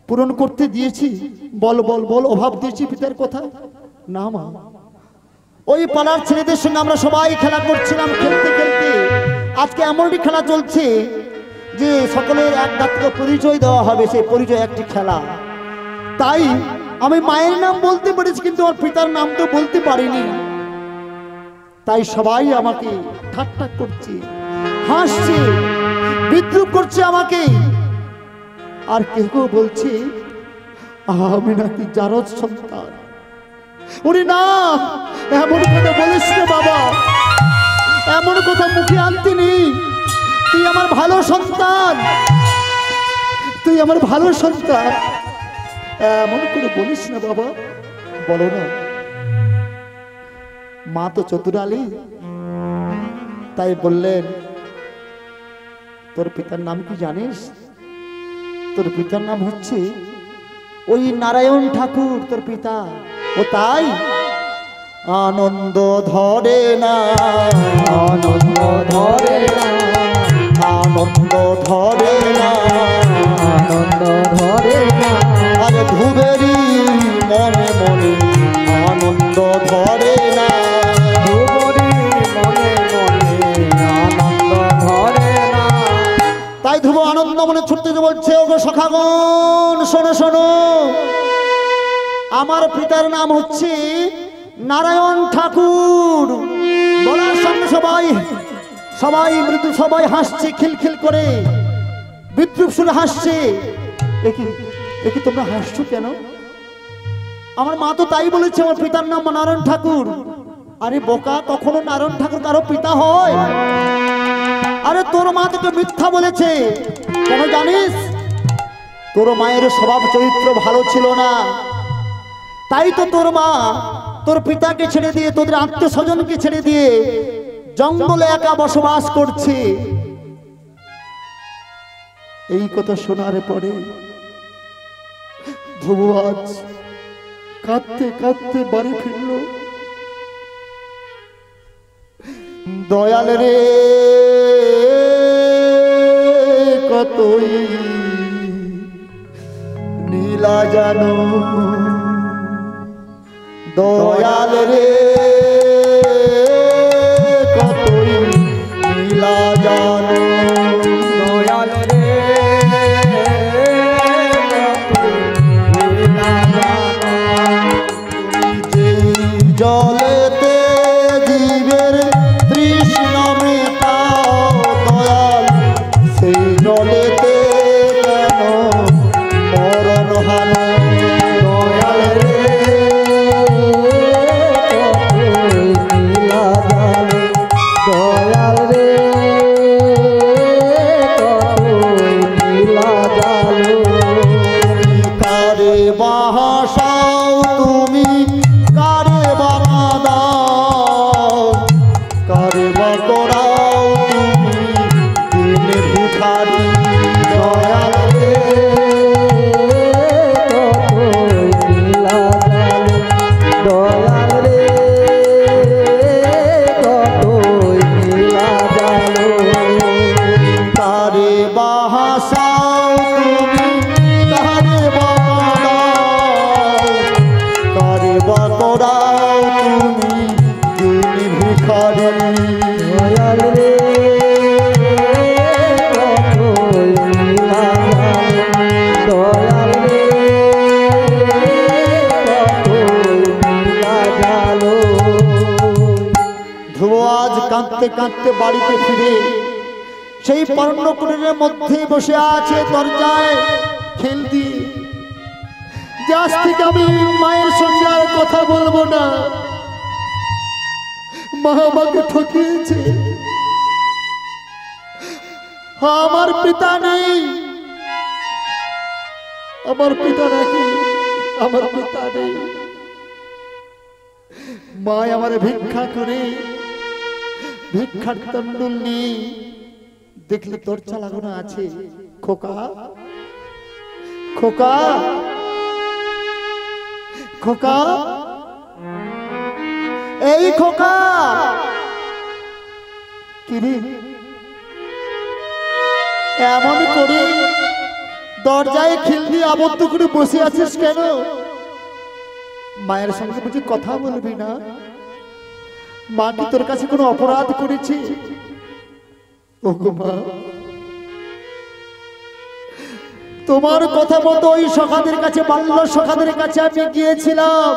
পূরণ করতে দিয়েছি? বল বল বল, অভাব দিয়েছি পিতার কথা? না মা, ওই পাড়ার ছেলেদের সঙ্গে আমরা সবাই খেলা করছিলাম, খেলতে খেলতে আজকে এমনটি খেলা চলছে যে সকলের এক দাঁতকে পরিচয় দেওয়া হবে, সেই পরিচয় একটি খেলা। তাই আমি মায়ের নাম বলতে পেরেছি, কিন্তু আমার পিতার নাম তো বলতে পারিনি। তাই সবাই আমাকে ঠাট্টা করছে, হাসছে, বিদ্রুপ করছে আমাকে। আর কেউ কেউ বলছে আমি নাকি জারজ সন্তান। উনি না, এমন কথা বলিস না বাবা, এমন কথা মুখে আনতে নেই। তুই আমার ভালো সন্তান, তুই আমার ভালো সন্তান, এমন করে বলিস না বাবা। বলো না, মা তো চতুরালী, তাই বললেন তোর পিতার নাম কি জানিস? তোর পিতার নাম হচ্ছে ওই নারায়ণ ঠাকুর, তোর পিতা। ও তাই আনন্দ ধরে না, আনন্দ ধরে না, আনন্দ ধরে না, আনন্দ ধরে না, আরে ধুবেরি মনে মনে আনন্দ ধরে না, ধুবরি মনে মনে আনন্দ ধরে না। তাই ধ্রুব আনন্দ মনে ছুটতে বলছে, ওগো সখাগণ শোনো শোনো, আমার পিতার নাম হচ্ছে নারায়ণ ঠাকুর। বলার সঙ্গে সবাই সবাই মৃদু সবাই হাসছে, খিলখিল করে বিদ্রুপ শুনে হাসছে। দেখি তোমরা হাসছো কেন? আমার মা তো তাই বলেছে, আমার পিতার নাম নারায়ণ ঠাকুর। আরে বোকা, কখনো নারায়ণ ঠাকুর কারো পিতা হয়? আরে তোর মা তোকে মিথ্যা বলেছে। কেন জানিস? তোর মায়ের স্বভাব চরিত্র ভালো ছিল না, তাই তো তোর মা তোর পিতাকে ছেড়ে দিয়ে, তোদের আত্মীয় স্বজনকে ছেড়ে দিয়ে জঙ্গলে একা বসবাস করছে। এই কথা শোনার পরে ধ্রুব আজ কাঁদতে কাঁদতে বাড়ি ফিরল। দয়াল রে কতই নীলা জানো, দয়াল রে কতই নীলা জানো, দয়াল রে জলেতে জীবের তৃষ্ণ মেটাও দয়াল, সেই জলেতে কেন মরণ হানো, দয়াল রে দয়াল রে নীলা জালো। কারে বাহাসাও তুমি, কারে বানা দাও, কারে বা করাও তুমি দিন ভিখারি, দয়াল রে নীলা জালো, দয়াল রে কতই নীলা জালো। কারে বাহাসাও তুমি, কারে বানা দাও, কারে বা করাও তুমি দিন ভিখারি, দয়াল রে কতই নীলা জালো, দয়াল রে কতই নীলা জালো। ধ্রুব আজ কাঁদতে কাঁদতে বাড়িতে ফিরে সেই পর্ণকুটিরের মধ্যে বসে আছে, দরজায় খেল দিয়ে, যে আজ থেকে আমি মায়ের সঙ্গে আর কথা বলবো না। মা আমাকে ঠকিয়েছে, আমার পিতা নেই, আমার পিতা নাকি, আমার পিতা নেই। মা আমার ভিক্ষা করে, ভিক্ষার তন্ডুল নিয়ে দেখলে দরজা লাগানো আছে। খোকা খোকা খোকা, এই খোকা, কিরে এমন করে দরজায় খিল দিয়ে আবদ্ধ করে বসে আছিস কেন? মায়ের সঙ্গে বুঝি কথা বলবি না? মা কি তোর কাছে কোনো অপরাধ করেছে? ওগো মা, তোমার কথা মতো ওই সখাদের কাছে, বাল্য সখাদের কাছে আমি গিয়েছিলাম।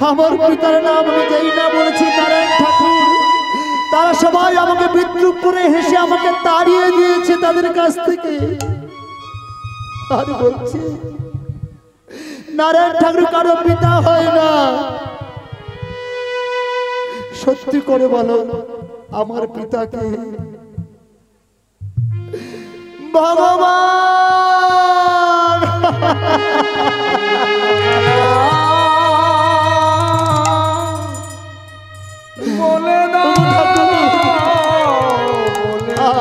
আমার পিতার নাম আমি যেই না বলেছি নারায়ণ ঠাকুর, তারা সবাই আমাকে বিদ্রুপ করে হেসে আমাকে তাড়িয়ে দিয়েছে তাদের কাছ থেকে। আর বলছে নারায়ণ ঠাকুর কারো পিতা হয় না। সত্যি করে বলো আমার পিতাকে? ভগবান বলে দাও, বলে দাও।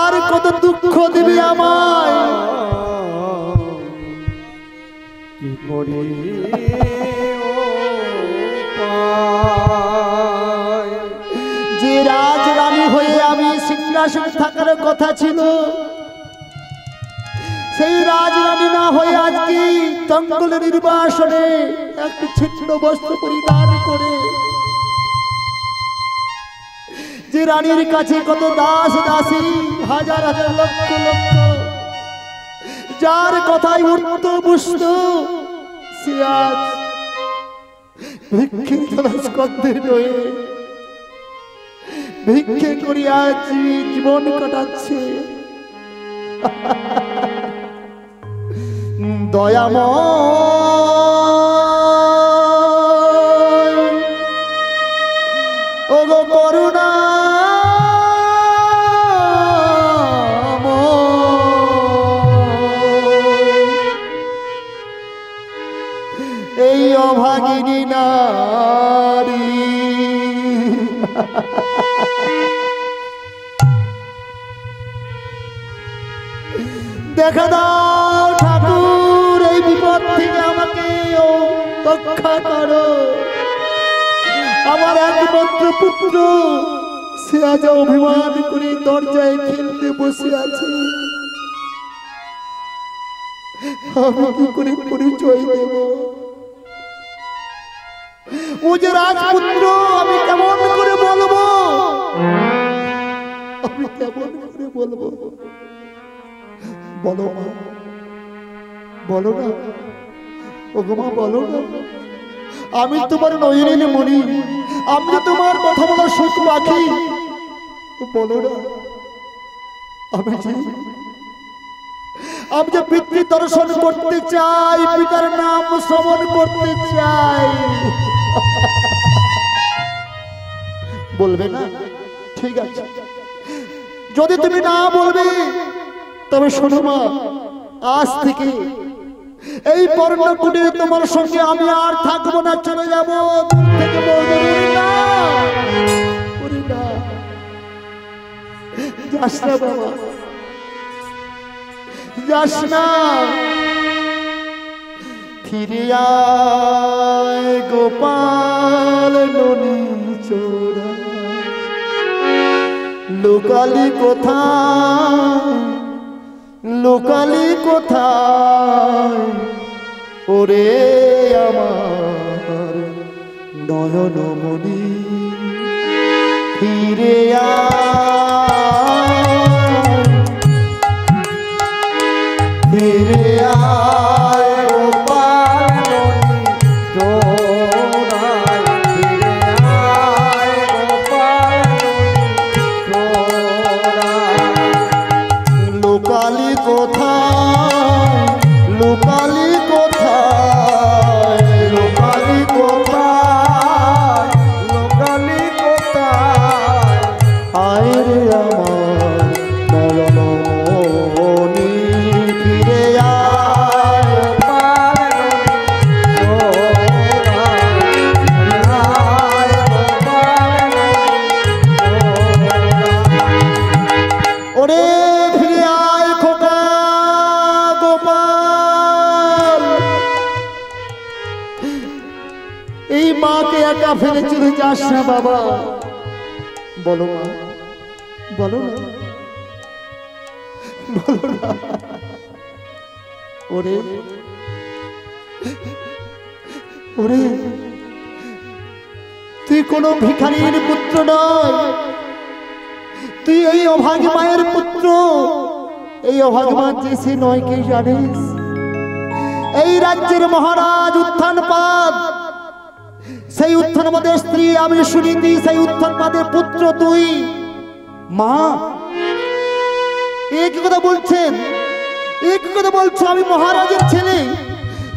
আর কত দুঃখ দিবি আমায়? কি করি যে রাজরানী হয়ে আমি সিংহাসনে থাকার কথা ছিল, সেই রাজরানী না হয়ে আজকে জঙ্গলের নির্বাসনে একটি ছিন্ন বস্ত্র পরিধান করে যে রানীর কাছে কত দাস দাসী হাজার হাজার লক্ষ লক্ষ যার কথায় উঠত বসত, সে আজ ভিক্ষে স্কন্ধে রয়ে ভিক্ষে করি আজ জীবন কাটাচ্ছে। দয়াময় ও গো করুণা এই অভাগিনী নারী দেখা দাও ঠাকুর, এই বিপদ থেকে আমাকে রক্ষা করো। আমার একমাত্র পুত্র সে আজ অভিমান করে দরজায় খেলতে বসে আছে, আমি কি করে পরিচয় দেব? ও যে রাজপুত্র, আমি কেমন করে বলবো? আমি কেমন করে বলবো? বলো মা, বলো না, ও গো মা বলো না। আমি তোমার নয়নের মণি, আমি তোমার কথা বলার সুখ পাখি, বলো না। আমি যে পিতৃ দর্শন করতে চাই, পিতার নাম শ্রবণ করতে চাই। বলবে না? ঠিক আছে, যদি তুমি না বলবে তবে শোনো মা, আজ থেকে এই পর্ণকুটে তোমার সঙ্গে আমি আর থাকবো না, চলে যাবো। দূর থেকে বলবে না, যাস না বাবা, যাস না। ফিরে আয় গোপাল ননি চোরা, লোকালি কোথায়, লোকালি কোথায় ওরে আমার নয়নমণি। ফিরে আয়, ফিরে আয় গোপাল চোরাই, ফিরে আয় গোপাল চোরাই। লোকালি কোথায়, লোকালি কোথায়, লোকালি কোথায়, লোকালি কোথায় আয় রে আমার নয়নমণি। ফিরে আয় ওরে, ফিরে আয় খোকা গোপাল। এই মাকে একা ফেলে চলে যাস না বাবা। বলো মা, বলো না, বলো না। ওরে, ওরে, তুই কোনো ভিখারির পুত্র নয়, তুই এই অভাগী মায়ের পুত্র। এই অভাগী মা যে সে নয় কে জানিস? এই রাজ্যের মহারাজ উত্থানপাদ, সেই উত্থানপাদের স্ত্রী আমি সুনীতি, সেই উত্থানপাদের পুত্র তুই। মা, এ কি কথা বলছেন? এই কথা বলছো আমি মহারাজের ছেলে,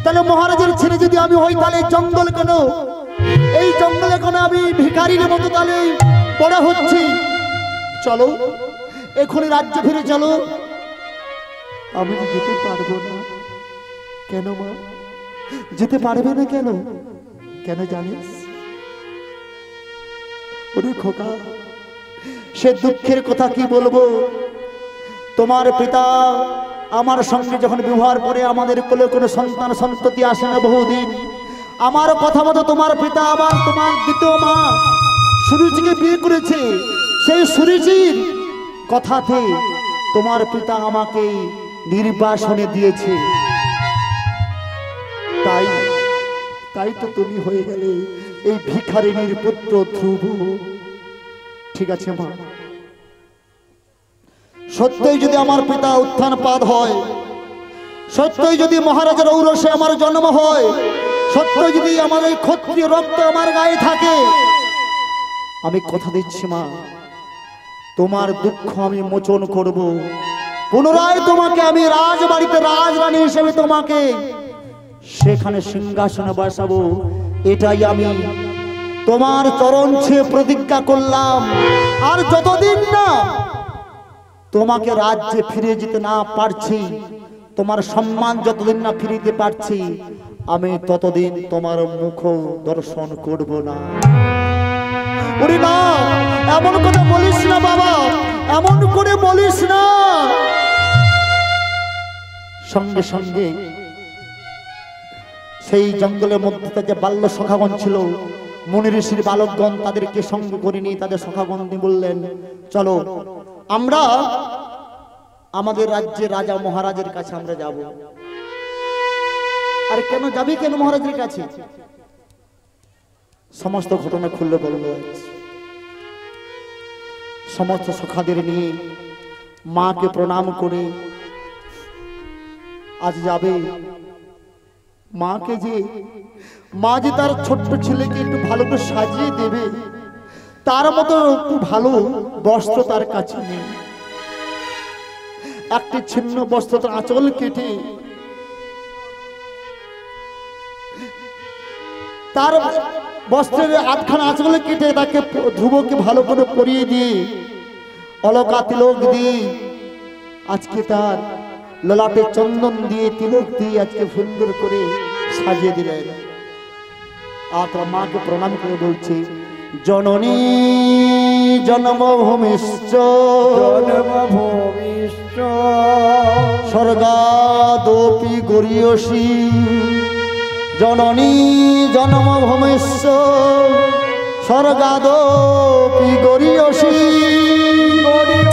তাহলে মহারাজের ছেলে যদি আমি হই তাহলে জঙ্গল কেন? এই জঙ্গলে কেন আমি ভিখারির মতো তাহলে বড় হচ্ছি? চলো এখনই রাজ্য ফিরে চলো। আমি যেতে পারবো না। কেন মা যেতে পারবে না কেন? কেন জানিস? ওরে খোকা, সে দুঃখের কথা কি বলবো। তোমার পিতা আমার সঙ্গে যখন বিবাহ করে আমাদের কোলে কোনো সন্তান সন্ততি আসে না বহুদিন, আমার কথা মতো তোমার পিতা আবার তোমার দ্বিতীয় মা সুরুচিকে বিয়ে করেছে। সেই সুরুচির কথাতে তোমার পিতা আমাকে নির্বাসনে দিয়েছে। তাই তাই তো তুমি হয়ে গেলে এই ভিখারিনীর পুত্র ধ্রুব। ঠিক আছে মা, সত্যই যদি আমার পিতা উত্থানপাত হয়, সত্যই যদি মহারাজার ঔরসে আমার জন্ম হয়, সত্যই যদি আমার এই ক্ষত্রিয় রক্ত আমার গায়ে থাকে, আমি কথা দিচ্ছি মা, তোমার দুঃখ আমি মোচন করব। পুনরায় তোমাকে আমি রাজবাড়িতে রাজরানী হিসেবে তোমাকে সেখানে সিংহাসনে বসাবো। এটাই আমি তোমার চরণ ছুঁয়ে প্রতিজ্ঞা করলাম। আর যতদিন না তোমাকে রাজ্যে ফিরে যেতে না পারছি, তোমার সম্মান যতদিন না ফিরিতে পারছি, আমি ততদিন তোমার মুখ দর্শন করব না। ওরে না, এমন কথা বলিস না বাবা, এমন করে বলিস না। সঙ্গে সঙ্গে সেই জঙ্গলের মধ্যে যে বাল্য সখাগণ ছিল, মুনি ঋষির বালকগণ, তাদেরকে সঙ্গে করে নিয়ে তাদের সখাগণ বললেন, চলো আমরা আমাদের রাজ্যের রাজা মহারাজের কাছে আমরা যাব। আর কেন যাবি, কেন মহারাজের কাছে? সমস্ত ঘটনা খুললে বলল। সমস্ত সখাদের নিয়ে মাকে প্রণাম করে আজ যাবে। মাকে যে মা যে তার ছোট্ট ছেলেকে একটু ভালো করে সাজিয়ে দেবে, তার মতো একটু ভালো বস্ত্র তার কাছে নেই। একটি ছিন্ন বস্ত্র তার আঁচল কেটে তার বস্ত্রের আধখানা আঁচলে কেটে তাকে ধ্রুবকে ভালো করে পরিয়ে দিয়ে অলকা তিলক দিয়ে আজকে তার ললাটে চন্দন দিয়ে তিলক দিয়ে আজকে সুন্দর করে সাজিয়ে দিলেন। আর তার মাকে প্রণাম করে বলছে, জননী জন্মভূমিশ্চ স্বর্গাদপি গরীয়সী। জননী জন্মভূমিশ্চ স্বর্গাদপি গরীয়সী।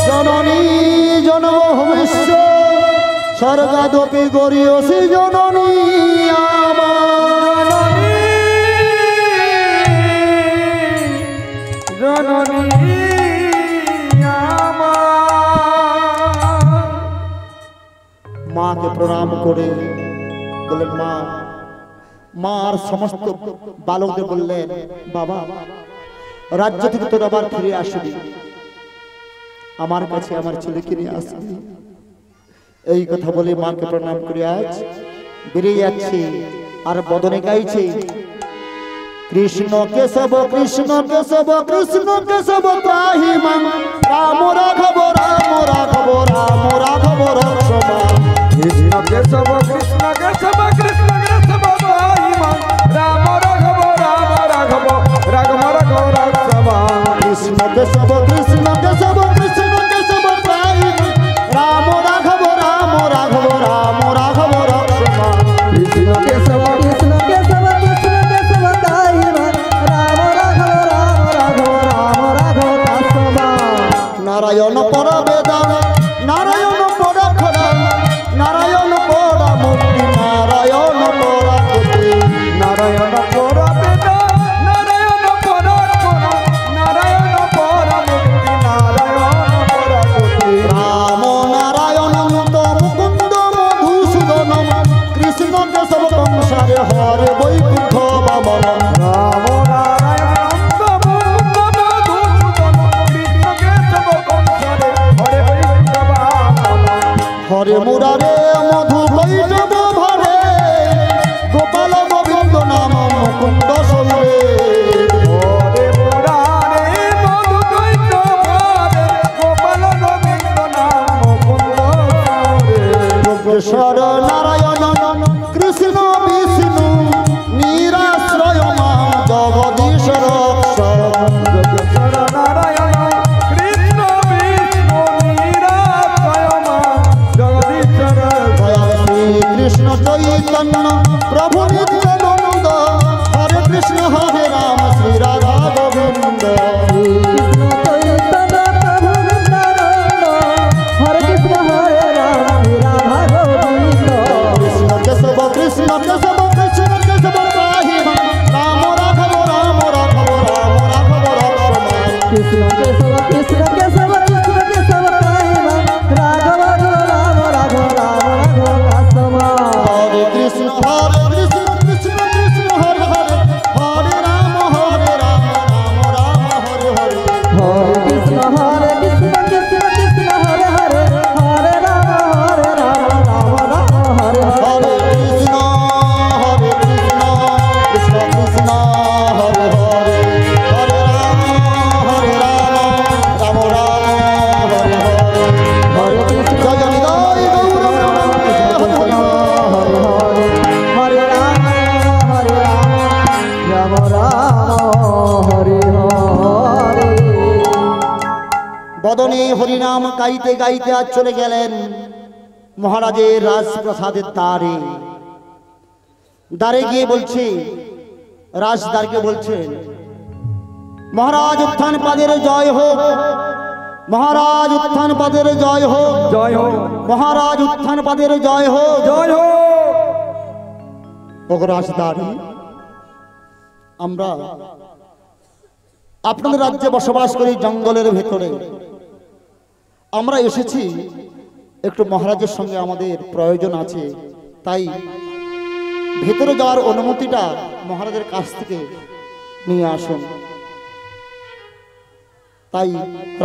জননী জন্মভূমিশ্চ স্বর্গাদপি গরীয়সী। জননী আমার জননী মাকে প্রণাম করে বললেন, মা। মার সমস্ত বালকদের বললেন, বাবা রাজ্য থেকে তোর আবার ফিরে আসবি, আমার কাছে আমার ছেলেকে নিয়ে আসবি। এই কথা বলে মাকে প্রণাম করে আজ বেরিয়ে যাচ্ছে। আর বদনে গাইছে, কৃষ্ণ কেশব কৃষ্ণ কেশব কৃষ্ণ কেশব ত্রাহি মাং। রাম রাঘব রাম রাঘব রাম রাঘব রক্ষমা। কৃষ্ণ কেশব কৃষ্ণ কেশব কৃষ্ণ কেশব ত্রাহি মাং। রাম রাঘব রাম রাঘব রাঘব রাঘব রক্ষমা। কৃষ্ণ কেশব কৃষ্ণ কেশব কৃষ্ণ কেশব ত্রাহি মাং। রাম রাঘব রাম রাঘব রাম রাঘব রক্ষমা। কৃষ্ণ কেশব কৃষ্ণ কেশব কৃষ্ণ কেশব ত্রাহি মাং। রাম রাঘব রাম রাঘব রাম রাঘব রক্ষমা। নারায়ণ পর বেদান নারায়ণ পর খরা নারায়ণ পর মুক্তি নারায়ণ পর গতি। নারায়ণ পর বেদা নারায়ণ পর খরা নারায়ণ পর মুক্তি নারায়ণ পর গতি। রাম নারায়ণ তো মুকুন্দ মধুসূদন কৃষ্ণ কেশব কংসারে হরে বৈকুণ্ঠ বামন। রাম নারায়ণ মুকুন্দ মধুসূদন কৃষ্ণ কেশব কংসারে হরে বৈষ্ণব বামন। হরে মুরারে বদনে হরিনাম গাইতে গাইতে আজ চলে গেলেন মহারাজের রাজপ্রাসাদের দ্বারে। দ্বারে গিয়ে বলছে, রাজদ্বারকে বলছেন, মহারাজ উত্থান পাদের জয় হোক, মহারাজ উত্থান পাদের জয় হোক, জয় হোক, মহারাজ উত্থান পাদের জয় হোক, জয় হোক। ওগো রাজদ্বারী, আমরা আপনাদের রাজ্যে বসবাস করি জঙ্গলের ভেতরে। আমরা এসেছি, একটু মহারাজের সঙ্গে আমাদের প্রয়োজন আছে, তাই ভেতরে যাওয়ার অনুমতিটা মহারাজের কাছ থেকে নিয়ে আসুন। তাই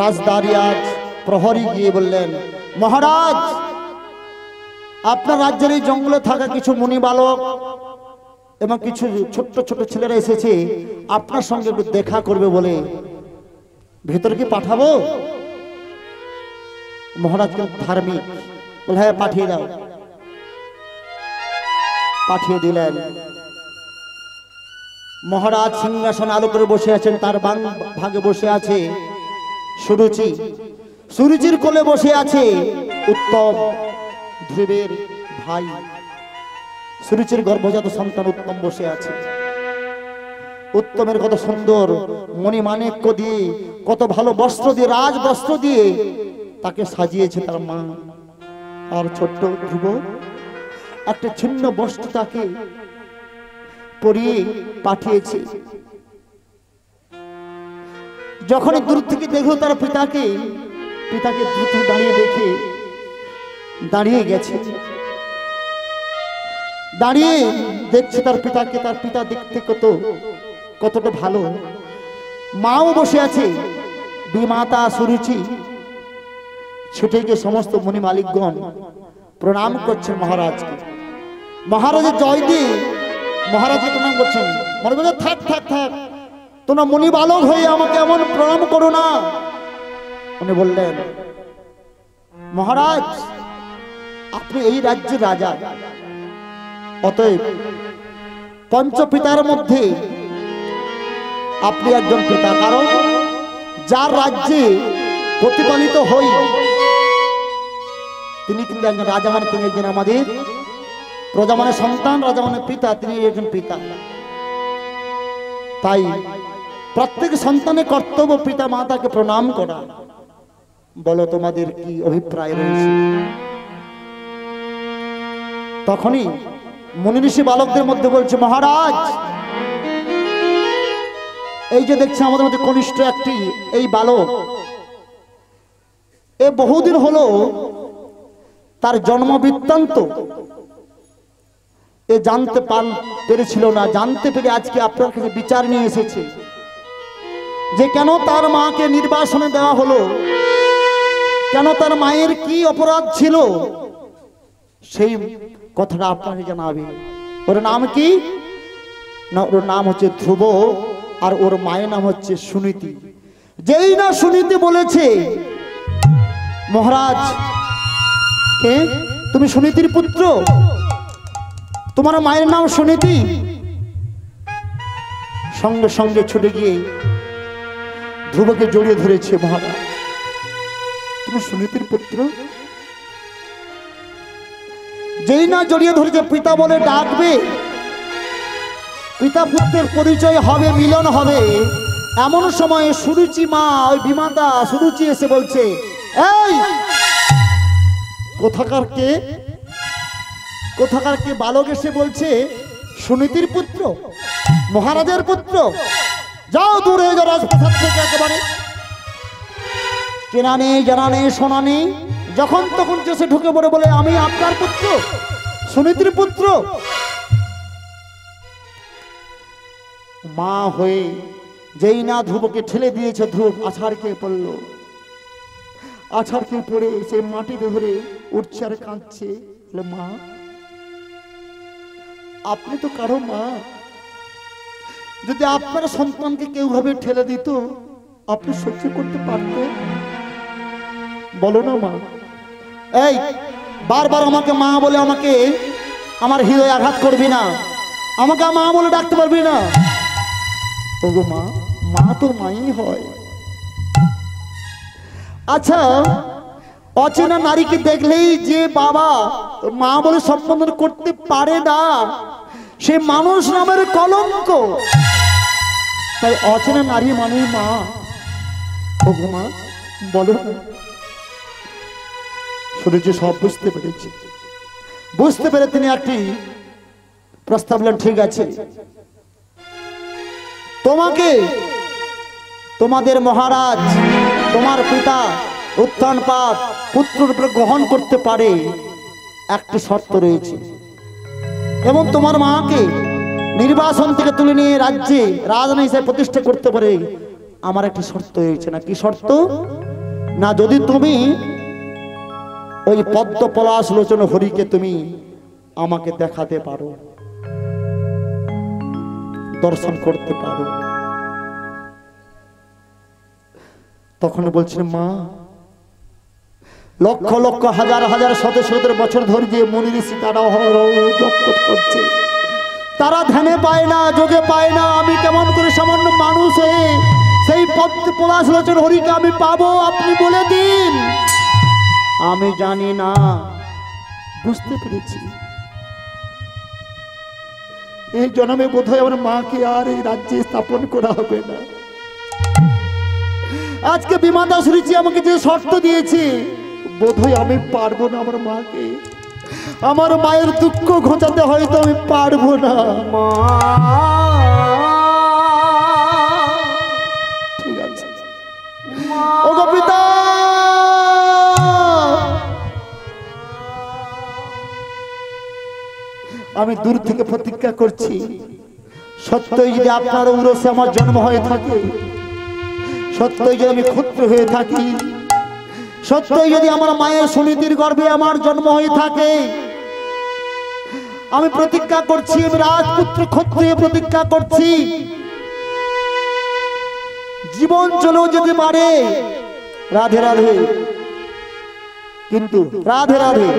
রাজদ্বারী আজ প্রহরী গিয়ে বললেন, মহারাজ, আপনার রাজ্যের এই জঙ্গলে থাকা কিছু মুনি বালক এবং কিছু ছোট্ট ছোট ছেলেরা এসেছে আপনার সঙ্গে একটু দেখা করবে বলে, ভেতরে কি পাঠাবো? মহারাজ কিন্তু ধার্মিক, বলে হ্যাঁ পাঠিয়ে দাও। পাঠিয়ে দিলেন। মহারাজ সিংহাসন আলো করে বসে আছেন, তার বাম ভাগে বসে আছে সুরুচি, সুরুচির কোলে বসে আছে উত্তম, ধ্রুবের ভাই। সুরুচির গর্ভজাত সন্তান উত্তম বসে আছে। উত্তমের কত সুন্দর মণিমাণিক্য দিয়ে, কত ভালো বস্ত্র দিয়ে, রাজ বস্ত্র দিয়ে তাকে সাজিয়েছে তার মা। আর ছোট্ট ধ্রুব একটা ছিন্ন বস্ত্র তাকে পরিয়ে পাঠিয়েছে। যখন দূর থেকে দেখলো তার পিতাকে, পিতাকে দ্রুত দাঁড়িয়ে দেখে দাঁড়িয়ে গেছে, দাঁড়িয়ে দেখছে তার পিতাকে। তার পিতা দেখতে কতটা ভালো। মাও বসে আছে, বিমাতা সুরুচি। ছুটে গিয়ে সমস্ত মুনি মালিকগণ প্রণাম করছেন মহারাজকে। মহারাজের জয় দিয়ে মহারাজকে প্রণাম করছেন। মনে বলছে, থাক থাক থাক, তোমরা মুনি বালক হয়ে আমাকে এমন প্রণাম করো না। উনি বললেন, মহারাজ, আপনি এই রাজ্যের রাজা, অতএব পঞ্চপিতার মধ্যে আপনি একজন পিতা। কারণ যার রাজ্যে প্রতিপালিত হই তিনি কিন্তু একজন রাজা, মানে তিনি একজন আমাদের প্রজা, মানে সন্তান, রাজা মানে পিতা, তিনি একজন পিতা। তাই প্রত্যেক সন্তানের কর্তব্য পিতা মাতাকে প্রণাম করা। বলো তোমাদের কি অভিপ্রায় রয়েছে? তখনই মুনি ঋষি বালকদের মধ্যে বলছে, মহারাজ, এই যে দেখছে আমাদের মধ্যে কনিষ্ঠ একটি এই বালক, এ বহুদিন হলো তার জন্ম বৃত্তান্ত এ জানতে পেরেছিল না। জানতে পেরে আজকে আপনার কাছে বিচার নিয়ে এসেছে যে কেন তার মাকে নির্বাসনে দেওয়া হলো, কেন তার মায়ের কি অপরাধ ছিল, সেই কথাটা আপনাকে জানাবে। ওর নাম কি না? ওর নাম হচ্ছে ধ্রুব, আর ওর মায়ের নাম হচ্ছে সুনীতি। যেই না সুনীতি বলেছে, মহারাজ, কে তুমি? সুনীতির পুত্র, তোমার মায়ের নাম সুনীতি। সঙ্গে সঙ্গে ছুটে গিয়ে ধ্রুবকে জড়িয়ে ধরেছে। মহারাজ, তুমি সুনীতির পুত্র? যেই না জড়িয়ে ধরেছে, পিতা বলে ডাকবে, পিতা পুত্রের পরিচয় হবে, মিলন হবে। এমন সময় সুরুচি মা, ওই বিমাতা সুরুচি এসে বলছে, এই কোথাকার কে? কোথাকার কে বালক এসে বলছে সুনীতির পুত্র, মহারাজের পুত্র? যাও দূরে যাও রাজপ্রাসাদ থেকে একেবারে। চেনা নেই, জানা নেই, শোনা নেই, যখন তখন চেষে ঢুকে পড়ে বলে আমি আপনার পুত্র, সুনীতির পুত্র। মা হয়ে যেই না ধ্রুবকে ঠেলে দিয়েছে, ধ্রুব আছাড় খেয়ে পড়ল। আছাড় খেয়ে পড়ে সে মাটিতে ধরে উঠছে আর কাঁদছে। মা, আপনি তো কারো মা, যদি আপনার সন্তানকে কেউ ভাবে ঠেলে দিত আপনি সহ্য করতে পারতেন? বলো না মা। এই বারবার আমাকে মা বলে আমাকে আমার হৃদয়ে আঘাত করবি না, আমাকে মা বলে ডাকতে পারবি না। ওগো মা, মা তো মাই হয়। আচ্ছা, অচেনা নারীকে দেখলেই যে বাবা মা বলে সম্বোধন করতে পারে না, সে মানুষ নামের কলঙ্ক। তাই অচেনা নারী মানে মা। ওগো মা, বলো। শুনেছি, সব বুঝতে পেরেছি। বুঝতে পেরে তিনি একটি প্রস্তাব দিলেন, ঠিক আছে, তোমাকে তোমাদের মহারাজ, তোমার পিতা উত্থানপাত পুত্রের উপরে গ্রহণ করতে পারে, একটি শর্ত রয়েছে। এবং তোমার মাকে নির্বাসন থেকে তুলে নিয়ে রাজ্যে রাজধানী হিসেবে প্রতিষ্ঠা করতে পারে, আমার একটি শর্ত রয়েছে। না, কি শর্ত? না, যদি তুমি ওই পদ্ম পলাশ লোচন হরিকে তুমি আমাকে দেখাতে পারো, দর্শন করতে পারো। তখন বলছেন, মা, লক্ষ লক্ষ হাজার হাজার শত শত বছর ধরে যে মুনি ঋষি তারা জপ করছে, তারা ধ্যানে পায় না, যোগে পায় না। আমি কেমন করে সামান্য মানুষ হয়ে সেই পদ্ম পলাশ লোচন হরিকে আমি পাবো? আপনি বলে দিন। আমি জানি না। বুঝতে পেরেছি, এই জন্মে বোধহয় আমার মাকে আর এই রাজ্যে স্থাপন করা হবে না। আজকে বিমাতা শুনেছি আমাকে যে শর্ত দিয়েছে, বোধহয় আমি পারবো না আমার মাকে। আমার মায়ের দুঃখ ঘোচাতে হয়তো আমি পারবো না। মা, ঠিক আছে। ওগো পিতা, আমি দূর থেকে প্রতিজ্ঞা করছি, সত্যই যদি আপনার উরসে আমার জন্ম হয়ে থাকে, সত্যই যদি আমি ক্ষুদ্র হয়ে থাকি, সত্যই যদি আমার মায়ের সুনীতির গর্ভে আমার জন্ম হয়ে থাকে, আমি প্রতিজ্ঞা করছি, আমি রাজপুত্র ক্ষত্রিয় প্রতিজ্ঞা করছি, জীবন চলেও যেতে পারে, রাধে রাধে, কিন্তু রাধে রাধে।